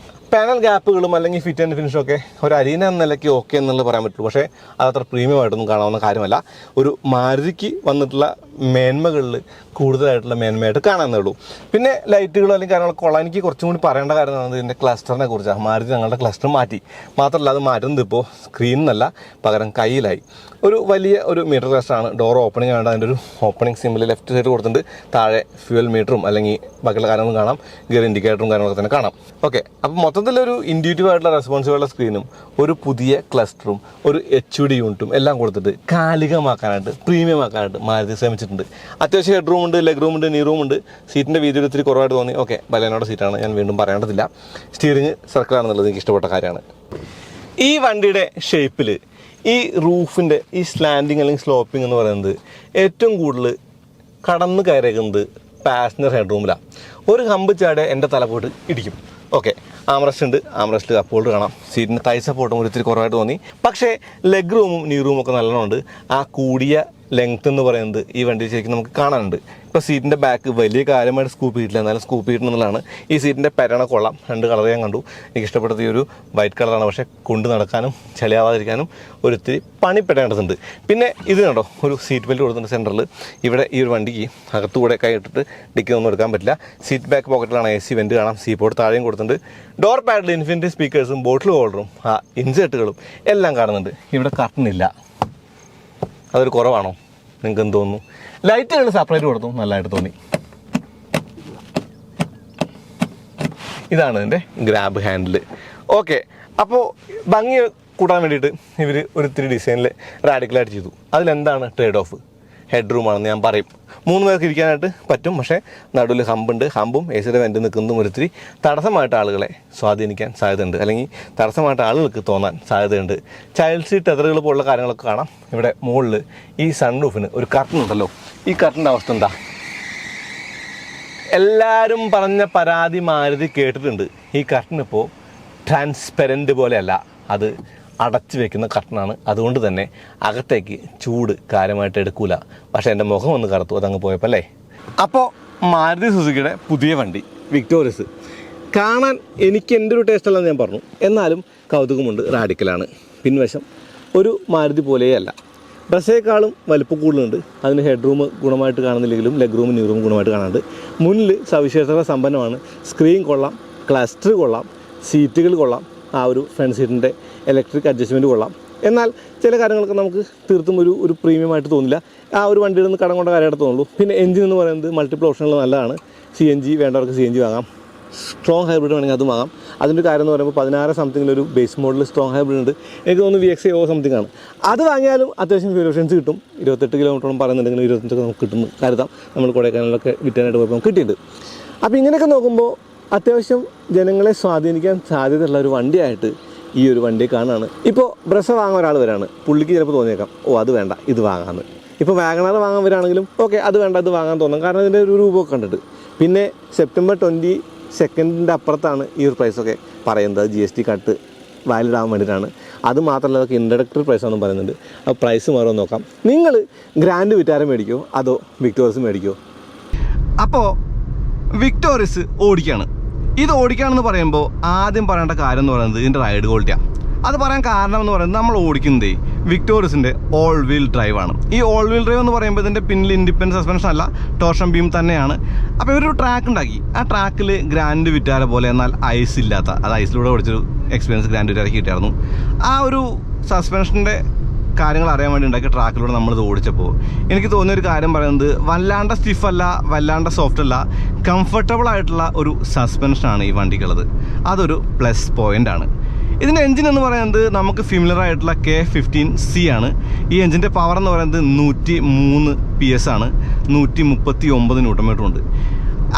പാനൽ ഗ്യാപ്പുകളും അല്ലെങ്കിൽ ഫിറ്റ് ആൻഡ് ഫിനിഷും ഒക്കെ ഒരു അരീന എന്ന നിലയ്ക്ക് ഓക്കെ എന്നുള്ളത് പറയാൻ പറ്റുള്ളൂ. പക്ഷേ അതത്ര പ്രീമിയം ആയിട്ടൊന്നും കാണാവുന്ന കാര്യമല്ല. ഒരു മാരുതിക്ക് വന്നിട്ടുള്ള മേന്മകളിൽ കൂടുതലായിട്ടുള്ള മേന്മയായിട്ട് കാണാവുന്നേ ഉള്ളൂ. പിന്നെ ലൈറ്റുകളോ അല്ലെങ്കിൽ കാര്യങ്ങളൊക്കെ കൊള്ളാം. എനിക്ക് കുറച്ചും കൂടി പറയേണ്ട കാര്യം എന്ന് പറയുന്നത് ഇതിൻ്റെ ക്ലസ്റ്ററിനെ കുറിച്ചാണ്. മാരുതി ഞങ്ങളുടെ ക്ലസ്റ്റർ മാറ്റി. മാത്രമല്ല അത് മാറ്റുന്നത് ഇപ്പോൾ സ്ക്രീനിന്നല്ല, പകരം കയ്യിലായി. ഒരു വലിയ ഒരു മീറ്റർ ക്ലസ്റ്ററാണ്. ഡോർ ഓപ്പണിംഗ് വേണ്ട, അതിൻ്റെ ഒരു ഓപ്പണിംഗ് സിമ്പിൾ ലെഫ്റ്റ് സൈഡ് കൊടുത്തിട്ടുണ്ട്. താഴെ ഫ്യൂവൽ മീറ്ററും അല്ലെങ്കിൽ ബാക്കിയുള്ള കാര്യങ്ങളും കാണാം, ഗിയർ ഇൻഡിക്കേറ്ററും കാര്യങ്ങളൊക്കെ തന്നെ കാണാം. ഓക്കെ, അപ്പോൾ മൊത്തത്തിലൊരു ഇൻഡ്യൂറ്റീവ് ആയിട്ടുള്ള റെസ്പോൺസീവുള്ള സ്ക്രീനും ഒരു പുതിയ ക്ലസ്റ്ററും ഒരു HUD യൂണിറ്റും എല്ലാം കൊടുത്തിട്ട് കാലികമാക്കാനായിട്ട്, പ്രീമിയം ആക്കാനായിട്ട് മാരുതി ശ്രമിച്ചിട്ടുണ്ട്. അത്യാവശ്യം ഹെഡ് റൂം ഉണ്ട്, ലെഗ് റൂം ഉണ്ട്, നീ റൂം ഉണ്ട്. സീറ്റിൻ്റെ വീതിയിൽ ഇത്തിരി കുറവായിട്ട് തോന്നി. ഓക്കെ, ബലേനോയുടെ സീറ്റാണ്, ഞാൻ വീണ്ടും പറയേണ്ടതില്ല. സ്റ്റിയറിംഗ് സർക്കിളാണെന്നുള്ളത് എനിക്ക് ഇഷ്ടപ്പെട്ട കാര്യമാണ്. ഈ വണ്ടിയുടെ ഷേപ്പിൽ ഈ റൂഫിൻ്റെ ഈ സ്ലാൻഡിങ് അല്ലെങ്കിൽ സ്ലോപ്പിംഗ് എന്ന് പറയുന്നത് ഏറ്റവും കൂടുതൽ കടന്ന് കയറിയേക്കുന്നത് പാസഞ്ചർ ഹെഡ് റൂമിലാണ്. ഒരു ഹമ്പ് ചാടെ എൻ്റെ തല പോയിട്ട് ഇടിക്കും. ഓക്കെ, ആംറസ്റ്റ് ഉണ്ട്, ആംറസ്റ്റിൽ കപ്പ് ഹോൾഡർ കാണാം. സീറ്റിൻ്റെ തൈ സപ്പോർട്ടും ഒരു ഇത്തിരി കുറവായിട്ട് തോന്നി. പക്ഷേ ലെഗ് റൂമും നീ റൂമും ഒക്കെ നല്ലോണം ഉണ്ട്. ആ കൂടിയ ലെങ്ത് എന്ന് പറയുന്നത് ഈ വണ്ടി ശരിക്കും നമുക്ക് കാണാനുണ്ട്. ഇപ്പോൾ സീറ്റിൻ്റെ ബാക്ക് വലിയ കാര്യമായിട്ട് സ്കൂപ്പ് ചെയ്തിട്ടില്ല, എന്നാലും സ്കൂപ്പ് ചെയ്തിട്ടുള്ളതാണ്. ഈ സീറ്റിൻ്റെ പെരണ കൊള്ളാം. രണ്ട് കളർ ഞാൻ കണ്ടു. എനിക്ക് ഇഷ്ടപ്പെട്ടത് ഈ ഒരു വൈറ്റ് കളറാണ്. പക്ഷേ കൊണ്ട് നടക്കാനും ചളിയാവാതിരിക്കാനും ഒരിത്തിരി പണിപ്പെടേണ്ടതുണ്ട്. പിന്നെ ഇത് കണ്ടോ, ഒരു സീറ്റ് ബെൽറ്റ് കൊടുത്തിട്ടുണ്ട് സെൻറ്ററിൽ. ഇവിടെ ഈ ഒരു വണ്ടിക്ക് അകത്തുകൂടെ കൈ ഇട്ടിട്ട് ഡിക്കൊന്നും എടുക്കാൻ പറ്റില്ല. സീറ്റ് ബാക്ക് പോക്കറ്റിലാണ് AC വെൻറ്റ് കാണാം. സീ പോർട്ട് താഴെയും കൊടുത്തിട്ടുണ്ട്. ഡോർ പാഡിൽ ഇൻഫിനിറ്റി സ്പീക്കേഴ്സും ബോട്ടിൽ ഹോൾഡറും ആ ഇൻസേർട്ടുകളും എല്ലാം കാണുന്നുണ്ട്. ഇവിടെ കർട്ടനില്ല. അതൊരു കുറവാണോ നിങ്ങൾക്ക് എന്ത് തോന്നുന്നു? ലൈറ്റുകൾ സെപ്പറേറ്റ് കൊടുത്തു, നല്ലതായിട്ട് തോന്നി. ഇതാണ് ഇതിൻ്റെ ഗ്രാബ് ഹാൻഡിൽ. ഓക്കെ, അപ്പോൾ ഭംഗി കൂട്ടാൻ വേണ്ടിയിട്ട് ഇവർ ഒരിത്തിരി ഡിസൈനിൽ റാഡിക്കലായിട്ട് ചെയ്തു. അതിലെന്താണ് ട്രേഡ് ഓഫ്? ഹെഡ് റൂമാണെന്ന് ഞാൻ പറയും. 3 പേർക്ക് ഇരിക്കാനായിട്ട് പറ്റും. പക്ഷേ നടുവിൽ ഹമ്പുണ്ട്. ഹമ്പും AC വെൻ്റ് നിൽക്കുന്നതും ഒരിത്തിരി തടസ്സമായിട്ട് ആളുകളെ സ്വാധീനിക്കാൻ സാധ്യതയുണ്ട്, അല്ലെങ്കിൽ തടസ്സമായിട്ട് ആളുകൾക്ക് തോന്നാൻ സാധ്യതയുണ്ട്. ചൈൽഡ് സീറ്റ് ടെതറുകൾ പോലുള്ള കാര്യങ്ങളൊക്കെ കാണാം. ഇവിടെ മുകളിൽ ഈ സൺറൂഫിന് ഒരു കർട്ടൻ ഉണ്ടല്ലോ. ഈ കർട്ടൻ്റെ അവസ്ഥ എന്താ? എല്ലാവരും പറഞ്ഞ പരാതി മാരുതി കേട്ടിട്ടുണ്ട്. ഈ കർട്ടൻ ഇപ്പോൾ ട്രാൻസ്പെരൻറ്റ് പോലെയല്ല, അത് അടച്ചു വെക്കുന്ന കർട്ടനാണ്. അതുകൊണ്ട് തന്നെ അകത്തേക്ക് ചൂട് കാര്യമായിട്ട് എടുക്കൂല. പക്ഷേ എൻ്റെ മുഖം ഒന്ന് കറുത്തു, അതങ്ങ് പോയപ്പോൾ അല്ലേ. അപ്പോൾ മാരുതി സുസുക്കിയുടെ പുതിയ വണ്ടി വിക്ടോറിയസ് കാണാൻ എനിക്ക് എൻ്റെ ഒരു ടേസ്റ്റ് അല്ലെന്ന് ഞാൻ പറഞ്ഞു. എന്നാലും കൗതുകമുണ്ട്. റാഡിക്കലാണ്. പിൻവശം ഒരു മാരുതി പോലെയല്ല. ബസ്സേക്കാളും വലിപ്പം കൂടുതലുണ്ട്. അതിന് ഹെഡ് റൂം ഗുണമായിട്ട് കാണുന്നില്ലെങ്കിലും ലെഗ് റൂം നീ റൂം ഗുണമായിട്ട് കാണാനുണ്ട്. മുന്നിൽ സവിശേഷത സമ്പന്നമാണ്. സ്ക്രീൻ കൊള്ളാം, ക്ലസ്റ്റർ കൊള്ളാം, സീറ്റുകൾ കൊള്ളാം, ആ ഒരു ഫ്രണ്ട് സീറ്റിൻ്റെ ഇലക്ട്രിക് അഡ്ജസ്റ്റ്മെൻറ്റ് കൊള്ളാം. എന്നാൽ ചില കാര്യങ്ങളൊക്കെ നമുക്ക് തീർത്തും ഒരു പ്രീമിയമായിട്ട് തോന്നില്ല. ആ ഒരു വണ്ടിയിൽ നിന്ന് കടം കൊണ്ട കാര്യമായിട്ട് തോന്നുള്ളൂ. പിന്നെ എഞ്ചിൻ എന്ന് പറയുന്നത് മൾട്ടിപ്പിൾ ഓപ്ഷനുകൾ നല്ലതാണ്. CNG വേണ്ടവർക്ക് CNG വാങ്ങാം. സ്ട്രോങ് ഹൈബ്രിഡ് വേണമെങ്കിൽ അത് വാങ്ങാം. അതിൻ്റെ കാര്യം എന്ന് പറയുമ്പോൾ 16 സംതിങ്ങിലൊരു ബേസ് മോഡൽ സ്ട്രോങ് ഹൈബ്രിഡ് ഉണ്ട്. എനിക്ക് തോന്നുന്നു VXIO സംതിങ് ആണ്. അത് വാങ്ങിയാലും അത്യാവശ്യം ഫ്യൂൽ എഫിഷ്യൻസി കിട്ടും. 28 കിലോമീറ്ററോളം പറയുന്നുണ്ടെങ്കിൽ 25 നമുക്ക് കിട്ടുന്നു കരുതാം. നമ്മൾ കൊടൈക്കനാലിലൊക്കെ വിറ്റാനായിട്ട് പോയപ്പോൾ നമുക്ക് കിട്ടിയിട്ടുണ്ട്. അപ്പോൾ ഇങ്ങനെയൊക്കെ നോക്കുമ്പോൾ അത്യാവശ്യം ജനങ്ങളെ സ്വാധീനിക്കാൻ സാധ്യതയുള്ള ഒരു വണ്ടിയായിട്ട് ഈ ഒരു വണ്ടി കാണുകയാണ്. ഇപ്പോൾ ബ്രസ വാങ്ങാൻ ഒരാൾ വരാണ്, പുള്ളിക്ക് ചിലപ്പോൾ തോന്നിയേക്കാം അത് വേണ്ട ഇത് വാങ്ങാമെന്ന്. ഇപ്പോൾ വാഗണർ വാങ്ങാൻ വരാണെങ്കിലും ഓക്കെ അത് വേണ്ട ഇത് വാങ്ങാൻ തോന്നും, കാരണം ഇതിൻ്റെ ഒരു രൂപമൊക്കെ കണ്ടിട്ട്. പിന്നെ സെപ്റ്റംബർ 22 അപ്പുറത്താണ് ഈ ഒരു പ്രൈസൊക്കെ പറയുന്നത്. GST കട്ട് വാലിഡ് ആവാൻ വേണ്ടിയിട്ടാണ്. അത് മാത്രമല്ല അതൊക്കെ ഇൻട്രഡക്ടറി പ്രൈസാണെന്നും പറയുന്നുണ്ട്. ആ പ്രൈസ് മാറുമെന്ന് നോക്കാം. നിങ്ങൾ ഗ്രാൻഡ് വിറ്റാര മേടിക്കുമോ അതോ വിക്ടോറിയസ് മേടിക്കുമോ? അപ്പോൾ വിക്ടോറിയസ് ഓടിക്കുകയാണ്. ഇത് ഓടിക്കുകയാണെന്ന് പറയുമ്പോൾ ആദ്യം പറയേണ്ട കാര്യം എന്ന് പറയുന്നത് ഇതിൻ്റെ റൈഡ് ക്വാളിറ്റിയാണ്. അത് പറയാൻ കാരണം എന്ന് പറയുന്നത് നമ്മൾ ഓടിക്കുന്നത് വിക്ടോറിയസിൻ്റെ ഓൾ വീൽ ഡ്രൈവാണ്. ഈ ഓൾ വീൽ ഡ്രൈവ് എന്ന് പറയുമ്പോൾ ഇതിൻ്റെ പിന്നിൽ ഇൻഡിപെൻഡൻറ്റ് സസ്പെൻഷൻ അല്ല, ടോർഷൻ ബീം തന്നെയാണ്. അപ്പോൾ ഇവരൊരു ട്രാക്ക് ഉണ്ടാക്കി. ആ ട്രാക്കിൽ ഗ്രാൻഡ് വിറ്റാര പോലെ എന്നാൽ ഐസ് ഇല്ലാത്ത, അത് ഐസിലൂടെ ഓടിച്ചൊരു എക്സ്പീരിയൻസ് ഗ്രാൻഡ് വിറ്റാരയ്ക്ക് കിട്ടിയായിരുന്നു. ആ ഒരു സസ്പെൻഷൻ്റെ കാര്യങ്ങൾ അറിയാൻ വേണ്ടി ഉണ്ടാക്കിയ ട്രാക്കിലൂടെ നമ്മളിത് ഓടിച്ചപ്പോൾ എനിക്ക് തോന്നിയൊരു കാര്യം പറയുന്നത് വല്ലാണ്ട് സ്റ്റിഫല്ല, വല്ലാണ്ട് സോഫ്റ്റ് അല്ല, കംഫർട്ടബിൾ ആയിട്ടുള്ള ഒരു സസ്പെൻഷനാണ് ഈ വണ്ടിക്കുള്ളത്. അതൊരു പ്ലസ് പോയിൻ്റാണ്. ഇതിൻ്റെ എൻജിൻ എന്ന് പറയുന്നത് നമുക്ക് ഫിമിലർ ആയിട്ടുള്ള K15C ആണ്. ഈ എൻജിൻ്റെ പവർ എന്ന് പറയുന്നത് 103 PS ആണ്. 139 ന്യൂട്ടൺ ഉണ്ട്.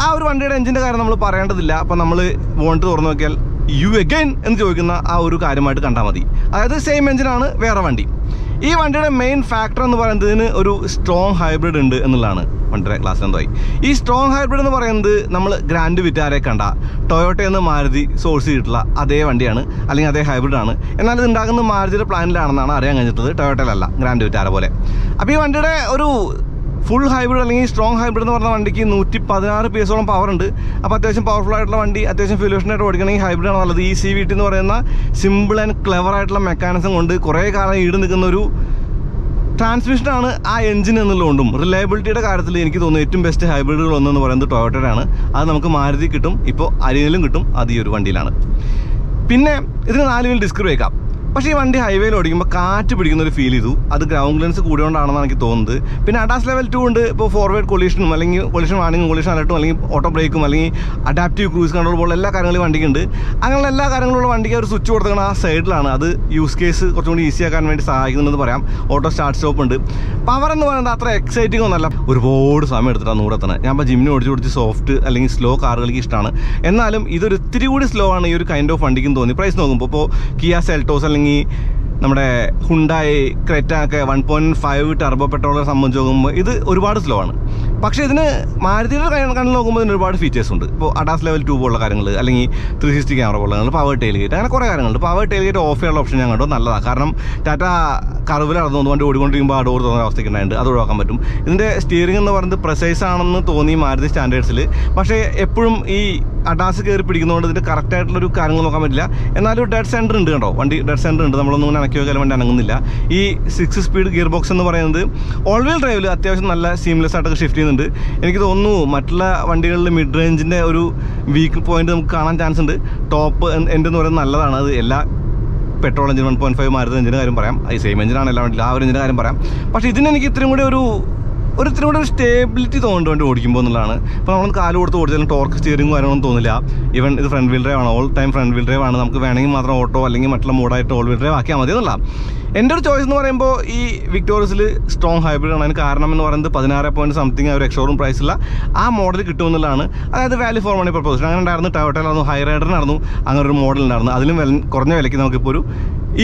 ആ ഒരു വണ്ടിയുടെ എൻജിൻ്റെ കാര്യം നമ്മൾ പറയേണ്ടതില്ല. അപ്പോൾ നമ്മൾ വോണ്ട് തുറന്നു നോക്കിയാൽ യു അഗൈൻ എന്ന് ചോദിക്കുന്ന ആ ഒരു കാര്യമായിട്ട് കണ്ടാൽ മതി. അതായത് സെയിം എൻജിനാണ് വേറെ വണ്ടി. ഈ വണ്ടിയുടെ മെയിൻ ഫാക്ടർ എന്ന് പറയുന്നതിന് ഒരു സ്ട്രോങ് ഹൈബ്രിഡ് ഉണ്ട് എന്നുള്ളതാണ് വണ്ടിയുടെ ക്ലാസ് എന്തായി. ഈ സ്ട്രോങ് ഹൈബ്രിഡ് എന്ന് പറയുന്നത് നമ്മൾ ഗ്രാൻഡ് വിറ്റാരെ കണ്ട ടൊയോട്ടയെന്ന് മാരുതി സോഴ്സ് ചെയ്തിട്ടുള്ള അതേ വണ്ടിയാണ്, അല്ലെങ്കിൽ അതേ ഹൈബ്രിഡാണ്. എന്നാൽ ഇത് ഉണ്ടാകുന്നത് മാരുതിയുടെ പ്ലാനിലാണെന്നാണ് അറിയാൻ കഴിഞ്ഞിട്ടുള്ളത്, ടൊയോട്ടയിലല്ല, ഗ്രാൻഡ് വിറ്റാര പോലെ. അപ്പോൾ ഈ വണ്ടിയുടെ ഒരു ഫുൾ ഹൈബ്രിഡ് അല്ലെങ്കിൽ സ്ട്രോങ് ഹൈബ്രിഡ് എന്ന് പറഞ്ഞ വണ്ടിക്ക് 116 PS പവർ ഉണ്ട്. അപ്പോൾ അത്യാവശ്യം പവർഫുൾ ആയിട്ടുള്ള വണ്ടി, അത്യാവശ്യം ഫ്യൂലേഷനായിട്ട് ഓടിക്കണമെങ്കിൽ ഹൈബ്രിഡാണ് നല്ലത്. ഈ CVT എന്ന് പറയുന്ന സിമ്പിൾ ആൻഡ് ക്ലെവർ ആയിട്ടുള്ള മെക്കാനിസം കൊണ്ട് കുറേ കാലം ഈട് നിൽക്കുന്ന ഒരു ട്രാൻസ്മിഷനാണ് ആ എഞ്ചിൻ എന്നുള്ളതുകൊണ്ടും റിലയബിലിറ്റിയുടെ കാര്യത്തിൽ എനിക്ക് തോന്നുന്നു ഏറ്റവും ബെസ്റ്റ് ഹൈബ്രിഡുകൾ ഒന്നെന്ന് പറയുന്നത് ടൊയോട്ടയാണ്. അത് നമുക്ക് മാരുതി കിട്ടും, ഇപ്പോൾ അരിയനിലും കിട്ടും, അത് ഈ ഒരു വണ്ടിയിലാണ്. പിന്നെ ഇതിന് 4 വീൽ ഡിസ്ക് ബ്രേക്കാം. പക്ഷേ ഈ വണ്ടി ഹൈവേയിൽ ഓടിക്കുമ്പോൾ കാറ്റ് പിടിക്കുന്ന ഒരു ഫീൽ ചെയ്തു. അത് ഗ്രൗണ്ട് ക്ലിയറൻസ് കൂടിയോണ്ടാണെന്നാണ് എനിക്ക് തോന്നുന്നത്. പിന്നെ അഡാസ് ലെവൽ 2 ഉണ്ട്. ഇപ്പോൾ ഫോർവേഡ് കൊളീഷനും അല്ലെങ്കിൽ കൊളീഷൻ വാണിങ്ങും കൊളീഷൻ അലർട്ടും അല്ലെങ്കിൽ ഓട്ടോ ബ്രേക്കും അല്ലെങ്കിൽ അഡാപ്റ്റീവ് ക്രൂസ് കൺട്രോൾ പോലുള്ള എല്ലാ കാര്യങ്ങളും വണ്ടിക്കുണ്ട്. അങ്ങനെയുള്ള എല്ലാ കാര്യങ്ങളുള്ള വണ്ടിക്ക് ഒരു സ്വിച്ച് കൊടുക്കണം ആ സൈഡിലാണ്. അത് യൂസ് കേസ് കുറച്ചും കൂടി ഈസി ആക്കാൻ വേണ്ടി സഹായിക്കുന്നുണ്ടെന്ന് പറയാം. ഓട്ടോ സ്റ്റാർട്ട് സ്റ്റോപ്പ് ഉണ്ട്. പവർ എന്ന് പറയുന്നത് അത്ര എക്സൈറ്റിംഗ് ഒന്നല്ല. ഒരുപാട് സമയം എടുത്തിട്ടാണ് നൂറെത്തണം. ഞാൻ ഇപ്പോൾ ജിമ്മിന് ഓടിച്ച് സോഫ്റ്റ് അല്ലെങ്കിൽ സ്ലോ കാറുകൾക്ക് ഇഷ്ടമാണ്. എന്നാലും ഇതൊരു ഇത്തിരി കൂടി സ്ലോ ആണ് ഈ ഒരു കൈൻഡ് ഓഫ് വണ്ടിക്കും തോന്നി. പ്രൈസ് നോക്കുമ്പോൾ ഇപ്പോൾ കിയ സെൽറ്റോസ് അല്ലെങ്കിൽ നമ്മുടെ ഹുണ്ടായി ക്രെറ്റ ഒക്കെ 1.5 ടർബോ പെട്രോളെ സംബന്ധിച്ച് നോക്കുമ്പോൾ ഇത് ഒരുപാട് സ്ലോ ആണ്. പക്ഷേ ഇതിന് മാരുതിയുടെ കണ്ണിൽ നോക്കുമ്പോൾ ഇതിന് ഒരുപാട് ഫീച്ചേഴ്സ് ഉണ്ട്. ഇപ്പോൾ അഡാസ് ലെവൽ 2 പോലുള്ള കാര്യങ്ങൾ, അല്ലെങ്കിൽ 360 ക്യാമറ പോലുള്ള കാര്യങ്ങൾ, പവർ ടെയിൽ ഗേറ്റ്, അങ്ങനെ കുറേ കാര്യങ്ങളുണ്ട്. പവർ ടെയിൽ ഗേറ്റ് ഓഫ് ചെയ്യാനുള്ള ഓപ്ഷൻ ഞാൻ കണ്ടു, നല്ലതാണ്. കാരണം ടാറ്റ കർവിൽ നടന്നു വണ്ടി ഓടിക്കൊണ്ടിരിക്കുമ്പോൾ ആ ഡോർ തോന്നുന്ന അവസ്ഥയ്ക്ക് ഉണ്ടായിട്ടുണ്ട്, അത് ഒഴിവാക്കാൻ പറ്റും. ഇതിൻ്റെ സ്റ്റിയറിംഗ് എന്ന് പറയുന്നത് പ്രിസൈസ് ആണെന്ന് തോന്നി മാരുതി സ്റ്റാൻഡേർഡ്സിൽ. പക്ഷേ എപ്പോഴും ഈ അഡാസ് കയറി പിടിക്കുന്നതുകൊണ്ട് ഇതിൻ്റെ കറക്റ്റായിട്ടുള്ളൊരു കാര്യങ്ങൾ നോക്കാൻ പറ്റില്ല. എന്നാലും ഡെഡ് സെൻറ്റർ ഉണ്ട് കേട്ടോ, വണ്ടി ഡെഡ് സെൻറ്റർ ഉണ്ട്. നമ്മളൊന്നും ഇങ്ങനെ അനക്കി വെക്കാൻ വണ്ടി അനങ്ങുന്നില്ല. ഈ 6 സ്പീഡ് ഗിയർ ബോക്സ് എന്ന് പറയുന്നത് ഓൾ വീൽ ഡ്രൈവിൽ അത്യാവശ്യം നല്ല സീംലെസ് ആയിട്ടൊക്കെ ഷിഫ്റ്റ് ചെയ്യുന്നുണ്ട്. എനിക്ക് തോന്നുന്നു മറ്റുള്ള വണ്ടികളിൽ മിഡ് റേഞ്ചിൻ്റെ ഒരു വീക്ക് പോയിന്റ് നമുക്ക് കാണാൻ ചാൻസ് ഉണ്ട്. ടോപ്പ് എൻഡ് എന്ന് പറയുന്നത് നല്ലതാണ്. അത് എല്ലാ പെട്രോൾ എഞ്ചിൻ 1.5 മാരുതി എഞ്ചിൻ്റെ കാര്യം പറയാം, ഈ സെയിം എഞ്ചിനാണ് എല്ലാ വണ്ടിയിലും, ആ ഒരു എഞ്ചിൻ്റെ കാര്യം പറയാം. പക്ഷേ ഇതിന് എനിക്ക് ഇത്രയും കൂടി ഒരു സ്റ്റേബിലിറ്റി തോന്നുന്നുണ്ട് വണ്ടി ഓടിക്കുമ്പോൾ എന്നുള്ളതാണ്. ഇപ്പോൾ നമ്മൾ കാല് കൊടുത്ത് ഓടിച്ചാലും ടോർക്ക് സ്റ്റിയറിംഗ് കാര്യങ്ങളൊന്നും തോന്നില്ല. ഈവൻ ഇത് ഫ്രണ്ട് വീൽ ഡ്രൈവ് ആണ്, all time front wheel drive ആണ്. നമുക്ക് വേണമെങ്കിൽ മാത്രം ഓട്ടോ അല്ലെങ്കിൽ മറ്റുള്ള മോഡായിട്ട് ഓൾ വീൽ ഡ്രൈവ് ആക്കിയാൽ മതി എന്നുള്ള എൻ്റെ ഒരു ചോയ്സ് എന്ന് പറയുമ്പോൾ ഈ വിക്ടോറിയസിൽ സ്ട്രോങ് ഹൈബ്രിഡ് ആണ്. അതിന് കാരണം എന്ന് പറയുന്നത് 16 സംതിങ് ഒരു എക്സ്ഷോറൂം പ്രൈസുള്ള ആ മോഡൽ കിട്ടുമെന്നുള്ളതാണ്. അതായത് വാല്യൂ ഫോർ മണി പ്രപ്പോസിഷൻ അങ്ങനെ ഉണ്ടായിരുന്നു. ടൊയോട്ടയിലായിരുന്നു, ഹൈ റൈഡറിനായിരുന്നു അങ്ങനെ ഒരു മോഡൽ ഉണ്ടായിരുന്നു. അതിലും കുറഞ്ഞ വിലയ്ക്ക് നമുക്കിപ്പോൾ ഒരു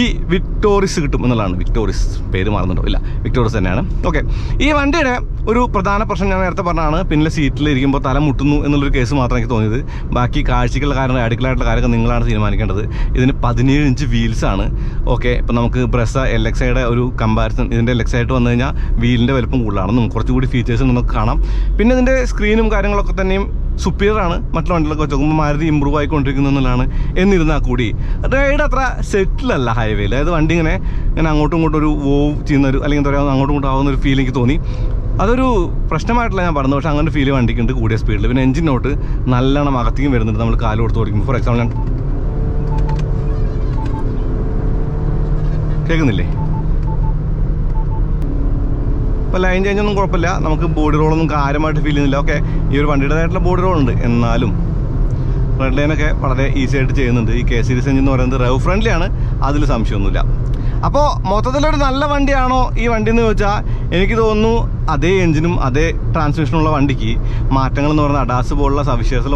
ഈ വിക്ടോറിയസ് കിട്ടും എന്നുള്ളതാണ്. വിക്ടോറിയസ് പേര് മാറുന്നുണ്ടോ? ഇല്ല, വിക്ടോറിയസ് തന്നെയാണ്. ഓക്കെ, ഈ വണ്ടിയുടെ ഒരു പ്രധാന പ്രശ്നം ഞാൻ നേരത്തെ പറഞ്ഞതാണ്, പിന്നിലെ സീറ്റിൽ ഇരിക്കുമ്പോൾ തല മുട്ടുന്നു എന്നുള്ളൊരു കേസ് മാത്രം എനിക്ക് തോന്നിയത്. ബാക്കി കാഴ്ചകളുടെ കാര്യം, റാഡിക്കലായിട്ടുള്ള കാര്യമൊക്കെ നിങ്ങളാണ് തീരുമാനിക്കേണ്ടത്. ഇതിന് 17 ഇഞ്ച് വീൽസാണ്. ഓക്കെ, ഇപ്പോൾ നമുക്ക് ബ്രസ LXIയുടെ ഒരു കമ്പാരിസൺ, ഇതിൻ്റെ LX ആയിട്ട് വന്നു കഴിഞ്ഞാൽ വീലിൻ്റെ വലുപ്പം കൂടുതലാണ്. നമുക്ക് കുറച്ചുകൂടി ഫീച്ചേഴ്സ് നമുക്ക് കാണാം. പിന്നെ ഇതിൻ്റെ സ്ക്രീനും കാര്യങ്ങളൊക്കെ തന്നെയും സുപ്പീരിയറാണ് മറ്റുള്ള വണ്ടികളൊക്കെ വെച്ച് നോക്കുമ്പോൾ. മാരുതി ഇമ്പ്രൂവ് ആയിക്കൊണ്ടിരിക്കുന്നു എന്നുള്ളതാണ്. എന്നിരുന്നാൽ കൂടി റൈഡ് അത്ര സെറ്റിലല്ല ഹൈവേയിൽ. അതായത് വണ്ടി ഇങ്ങനെ അങ്ങോട്ടും ഇങ്ങോട്ടും ഒരു വോവ് ചെയ്യുന്നൊരു, അല്ലെങ്കിൽ എന്താ പറയുക, അങ്ങോട്ടും ഇങ്ങോട്ടും ആവുന്നൊരു ഫീൽ എനിക്ക് തോന്നി. അതൊരു പ്രശ്നമായിട്ടില്ല ഞാൻ പറഞ്ഞത്. പക്ഷേ അങ്ങനെ ഫീൽ വണ്ടിക്കുണ്ട് കൂടിയ സ്പീഡിൽ. പിന്നെ എഞ്ചിൻ നോട്ട് നല്ലോണം അകത്തേക്കും വരുന്നുണ്ട് നമ്മൾ കാല് കൊടുത്ത് ഓടിക്കുമ്പോൾ. ഫോർ എക്സാമ്പിൾ ഞാൻ കേൾക്കുന്നില്ലേ? ഇപ്പോൾ ലൈൻ ചേഞ്ച് ഒന്നും കുഴപ്പമില്ല, നമുക്ക് ബോഡി റോളൊന്നും കാര്യമായിട്ട് ഫീൽ ചെയ്യുന്നില്ല. ഓക്കെ, ഈ ഒരു വണ്ടിയുടേതായിട്ടുള്ള ബോഡി റോളുണ്ട്. എന്നാലും റെഡ് ലൈനൊക്കെ വളരെ ഈസി ആയിട്ട് ചെയ്യുന്നുണ്ട്. ഈ K സീരീസ് എഞ്ചിൻ എന്ന് പറയുന്നത് റവ് ഫ്രണ്ട്ലി ആണ്, അതിൽ സംശയമൊന്നുമില്ല. അപ്പോൾ മൊത്തത്തിലൊരു നല്ല വണ്ടിയാണോ ഈ വണ്ടി എന്ന് ചോദിച്ചാൽ എനിക്ക് തോന്നുന്നു അതേ എഞ്ചിനും അതേ ട്രാൻസ്മിഷനുള്ള വണ്ടിക്ക് മാറ്റങ്ങൾ എന്ന് പറയുന്നത് അഡാസ് പോലുള്ള സവിശേഷതകൾ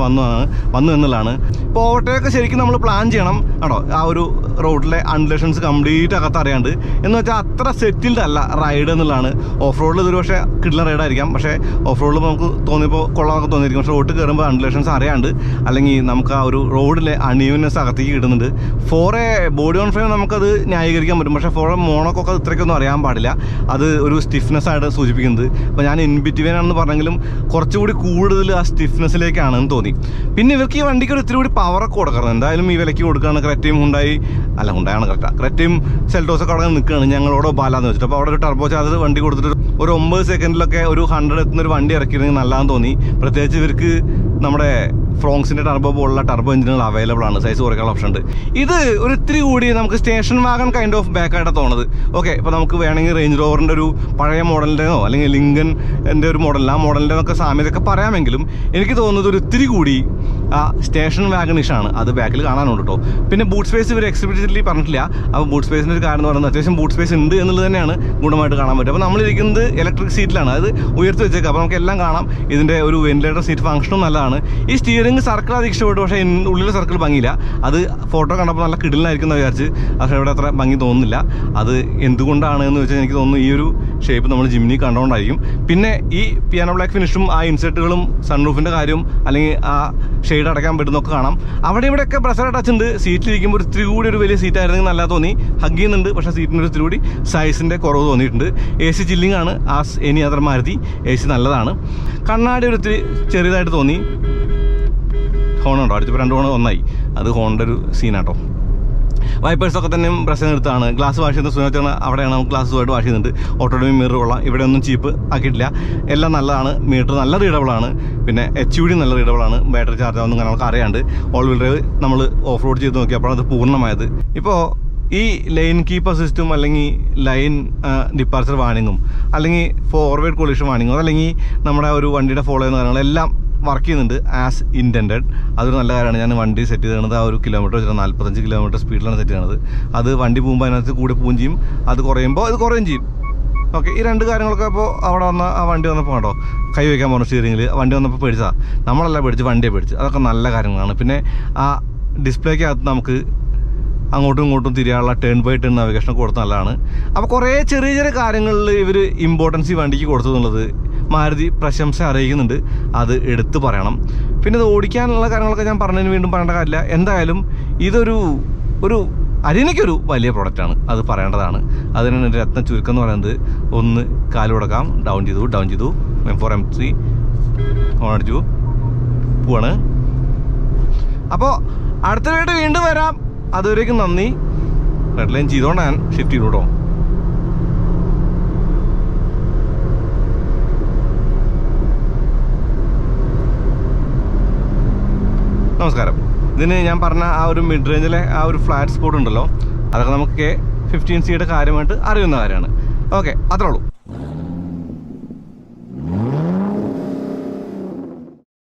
വന്നു എന്നുള്ളതാണ്. ഇപ്പോൾ ഓവർടേക്ക് ശരിക്കും നമ്മൾ പ്ലാൻ ചെയ്യണം കേട്ടോ. ആ ഒരു റോഡിലെ അൺലേഷൻസ് കംപ്ലീറ്റ് അകത്ത് അറിയാണ്ട് എന്ന് വെച്ചാൽ അത്ര സെറ്റിൽഡ് അല്ല റൈഡ് എന്നുള്ളതാണ്. ഓഫ് റോഡിൽ ഇതൊരു പക്ഷേ കിട്ടുന്ന റൈഡായിരിക്കാം, പക്ഷേ ഓഫ് റോഡിൽ നമുക്ക് തോന്നിയപ്പോൾ കൊള്ളാമൊക്കെ തോന്നിയിരിക്കും. പക്ഷേ റോഡ് കയറുമ്പോൾ അൺലേഷൻസ് അറിയാണ്ട്, അല്ലെങ്കിൽ നമുക്ക് ആ ഒരു റോഡിലെ അൺഈവൻനെസ് അകത്തേക്ക് കിട്ടുന്നുണ്ട്. For a body on frame നമുക്കത് ന്യായീകരിക്കാൻ പറ്റും. പക്ഷേ ഫോർ എ മോണോക്കൊക്കെ അത് ഇത്രയ്ക്കൊന്നും അറിയാൻ പാടില്ല. അത് ഒരു സ്റ്റിഫ്നെസ് ആയിട്ട് സൂചിപ്പിക്കുന്നത്. അപ്പോൾ ഞാൻ ഇൻബിറ്റ്വീൻ ആണെന്ന് പറഞ്ഞെങ്കിലും കുറച്ചുകൂടി കൂടുതൽ ആ സ്റ്റിഫ്നെസ്സിലേക്കാണെന്ന് തോന്നി. പിന്നെ ഇവർക്ക് ഈ വണ്ടിക്ക് ഒരു ഇത്തിരി കൂടി പവറൊക്കെ കൊടുക്കണം. എന്തായാലും ഈ വിലയ്ക്ക് കൊടുക്കുകയാണ്. ക്രെറ്റയും ഹുണ്ടായാണ് ക്രെറ്റയും സെൽറ്റോസൊക്കെ അവിടെ നിൽക്കുകയാണ് ഞങ്ങളോടോ ബാലാന്ന് വെച്ചിട്ട്. അപ്പോൾ അവിടെ ഒരു ടർബോ ചാർജർ വണ്ടി കൊടുത്തിട്ട് ഒരു 9 സെക്കൻഡിലൊക്കെ ഒരു 100 എത്തുന്നൊരു വണ്ടി ഇറക്കിയിരുന്നെങ്കിൽ നല്ലതാന്ന് തോന്നി. പ്രത്യേകിച്ച് ഇവർക്ക് നമ്മുടെ ഫ്രോങ്സിൻ്റെ ടർബോ പോലുള്ള ടർബോ എഞ്ചിനുകൾ അവൈലബിൾ ആണ്, സൈസ് കുറയ്ക്കാനുള്ള ഓപ്ഷൻ ഉണ്ട്. ഇത് ഒരു ഇത്തിരി കൂടി നമുക്ക് സ്റ്റേഷൻ വാഗൺ കൈൻഡ് ഓഫ് ബാക്കായിട്ടാണ് തോന്നുന്നത്. ഓക്കെ, ഇപ്പോൾ നമുക്ക് വേണമെങ്കിൽ റേഞ്ച് റോവറിൻ്റെ ഒരു പഴയ മോഡലിൻ്റെയോ അല്ലെങ്കിൽ ലിങ്കൻ്റെ ഒരു മോഡലിന് ആ മോഡലിൻ്റെ ഒക്കെ സാമ്യതയൊക്കെ പറയാമെങ്കിലും എനിക്ക് തോന്നുന്നത് ഒരു ഇത്തിരി കൂടി ആ സ്റ്റേഷൻ വാഗണിഷാണ്, അത് ബാക്കിൽ കാണാനുണ്ട് കേട്ടോ. പിന്നെ ബൂട്ട് സ്പേസ് ഇവർ എക്സ്പ്ലിസിറ്റ്ലി പറഞ്ഞിട്ടില്ല. അപ്പോൾ ബൂട്ട് സ്പേസിൻ്റെ ഒരു കാര്യം എന്ന് പറയുന്നത് അത്യാവശ്യം ബൂട്ട് സ്പേസ് ഉണ്ട് എന്നുള്ളത് തന്നെയാണ് ഗുണമായിട്ട് കാണാൻ പറ്റും. അപ്പോൾ നമ്മളിരിക്കുന്നത് ഇലക്ട്രിക് സീറ്റിലാണ്, അത് ഉയർത്തി വെച്ചേക്കുക. അപ്പോൾ നമുക്ക് എല്ലാം കാണാം. ഇതിൻ്റെ ഒരു വെന്റിലേറ്റർ സീറ്റ് ഫംഗ്ഷനും നല്ലതാണ്. ഈ സ്റ്റിയറിംഗ് സർക്കിൾ അത് ഇഷ്ടപ്പെട്ടു, പക്ഷേ ഉള്ളിലെ സർക്കിൾ ഭംഗിയില്ല. അത് ഫോട്ടോ കണ്ടപ്പോൾ നല്ല കിടിലനായിരിക്കും എന്ന് വിചാരിച്ച്, പക്ഷേ ഇവിടെ അത്ര ഭംഗി തോന്നുന്നില്ല. അത് എന്തുകൊണ്ടാണ് എന്ന് വെച്ചാൽ എനിക്ക് തോന്നുന്നു ഈ ഒരു ഷേപ്പ് നമ്മൾ ജിമ്നി കണ്ടുകൊണ്ടായിരിക്കും. പിന്നെ ഈ പിയാനോ ബ്ലാക്ക് ഫിനിഷും ആ ഇൻസെർട്ടുകളും സൺറൂഫിൻ്റെ കാര്യം അല്ലെങ്കിൽ ആ ഷെയ്ഡ് അടയ്ക്കാൻ പറ്റുന്നൊക്കെ കാണാം. അവിടെ ഇവിടെയൊക്കെ പ്രഷർ ടച്ച് ഉണ്ട്. സീറ്റിലിരിക്കുമ്പോൾ ഒത്തിരി കൂടി ഒരു വലിയ സീറ്റായിരുന്നെങ്കിൽ നല്ല തോന്നി. ഹഗ് ചെയ്യുന്നുണ്ട്, പക്ഷേ സീറ്റിൻ്റെ ഒത്തിരി കൂടി സൈസിൻ്റെ കുറവ് തോന്നിയിട്ടുണ്ട്. AC ചില്ലിംഗ് ആണ് as any other Maruti. AC നല്ലതാണ്. കണ്ണാടി ഒരിത്തിരി ചെറിയതായിട്ട് തോന്നി. ഹോൺ ഉണ്ടോ, അടുത്തിപ്പോൾ 2 ഹോൺ ഒന്നായി. അത് ഹോണിൻ്റെ ഒരു സീനാട്ടോ. വൈപ്പേഴ്സൊക്കെ തന്നെ പ്രശ്നം എടുത്താണ്. ഗ്ലാസ് വാഷ് ചെയ്യുന്ന സുഖമാണ്, അവിടെയാണ് നമുക്ക് ഗ്ലാസ്സുമായിട്ട് വാഷ് ചെയ്യുന്നുണ്ട്. ഓട്ടോഡോമി മിറർ കൊള്ളാം, ഇവിടെ ഒന്നും ചീപ്പ് ആക്കിയിട്ടില്ല. എല്ലാം നല്ലതാണ്. മീറ്റർ നല്ല റീഡബിളാണ്. പിന്നെ HUD നല്ല റീഡബിളാണ്. ബാറ്ററി ചാർജ് ആവുന്ന നമുക്ക് അറിയാണ്ട്. ഓൾ വീൽ ഡ്രൈവ് നമ്മൾ ഓഫ് റോഡ് ചെയ്ത് നോക്കിയപ്പോഴാണ് അത് പൂർണ്ണമായത്. ഇപ്പോൾ ഈ ലൈൻ കീപ്പ് അസിസ്റ്റും അല്ലെങ്കിൽ ലൈൻ ഡിപ്പാർച്ചർ വാണിങ്ങും അല്ലെങ്കിൽ ഫോർവേഡ് കൊളിഷൻ വാണിങ്ങും അല്ലെങ്കിൽ നമ്മുടെ ഒരു വണ്ടിയുടെ ഫോളോ ചെയ്യുന്ന കാര്യങ്ങളെല്ലാം വർക്ക് ചെയ്യുന്നുണ്ട് ആസ് ഇൻറ്റൻഡഡ്. അതൊരു നല്ല കാര്യമാണ്. ഞാൻ വണ്ടി സെറ്റ് ചെയ്തത് ആ ഒരു കിലോമീറ്റർ വെച്ചിട്ട് 45 കിലോമീറ്റർ സ്പീഡിലാണ് സെറ്റ് ചെയ്യുന്നത്. അത് വണ്ടി പോകുമ്പോൾ അതിനകത്ത് കൂടെ പോവുകയും ചെയ്യും, അത് കുറയുമ്പോൾ അത് കുറയുകയും ചെയ്യും. ഓക്കെ, ഈ 2 കാര്യങ്ങളൊക്കെ അപ്പോൾ അവിടെ വന്ന ആ വണ്ടി വന്നപ്പോൾ കേട്ടോ കൈ വയ്ക്കാൻ പറഞ്ഞു സ്റ്റിയറിംഗിൽ. വണ്ടി വന്നപ്പോൾ പേടിച്ചതാണ്, നമ്മളല്ല പേടിച്ച് വണ്ടിയെ പേടിച്ച്. അതൊക്കെ നല്ല കാര്യങ്ങളാണ്. പിന്നെ ആ ഡിസ്പ്ലേക്കകത്ത് നമുക്ക് അങ്ങോട്ടും ഇങ്ങോട്ടും തിരിയാനുള്ള ടേൺ ബൈ ടേൺ നാവിഗേഷനൊക്കെ കൊടുത്ത് നല്ലതാണ്. അപ്പോൾ കുറേ ചെറിയ ചെറിയ കാര്യങ്ങളിൽ ഇവർ ഇമ്പോർട്ടൻസ് ഈ വണ്ടിക്ക് കൊടുത്തു എന്നുള്ളത് മാരുതി പ്രശംസ അറിയിക്കുന്നുണ്ട്. അത് എടുത്തു പറയണം. പിന്നെ ഇത് ഓടിക്കാനുള്ള കാര്യങ്ങളൊക്കെ ഞാൻ പറഞ്ഞതിന് വീണ്ടും പറയേണ്ട കാര്യമില്ല. എന്തായാലും ഇതൊരു അരീനയ്ക്കൊരു വലിയ പ്രൊഡക്റ്റാണ്, അത് പറയേണ്ടതാണ്. അതിനാണ് എൻ്റെ രത്ന ചുരുക്കം എന്ന് പറയുന്നത്. ഒന്ന് കാലുടക്കാം, ഡൗൺ ചെയ്തു M4 M3 ഓണടിച്ചു പോവാണ്. അപ്പോൾ അടുത്ത വീണ്ടും വരാം. അതുവരേക്കും നന്ദി. റെഡ് ലൈൻ ചെയ്തുകൊണ്ട് ഞാൻ ഷിഫ്റ്റ് ചെയ്തു കേട്ടോ. നമസ്കാരം. ഇതിന് ഞാൻ പറഞ്ഞ ആ ഒരു മിഡ് റേഞ്ചിലെ ആ ഒരു ഫ്ലാറ്റ് സ്പോട്ട് ഉണ്ടല്ലോ, അതൊക്കെ നമുക്ക് K15C കാര്യമായിട്ട് അറിയുന്ന കാര്യമാണ്. ഓക്കെ, അത്രേ ഉള്ളൂ.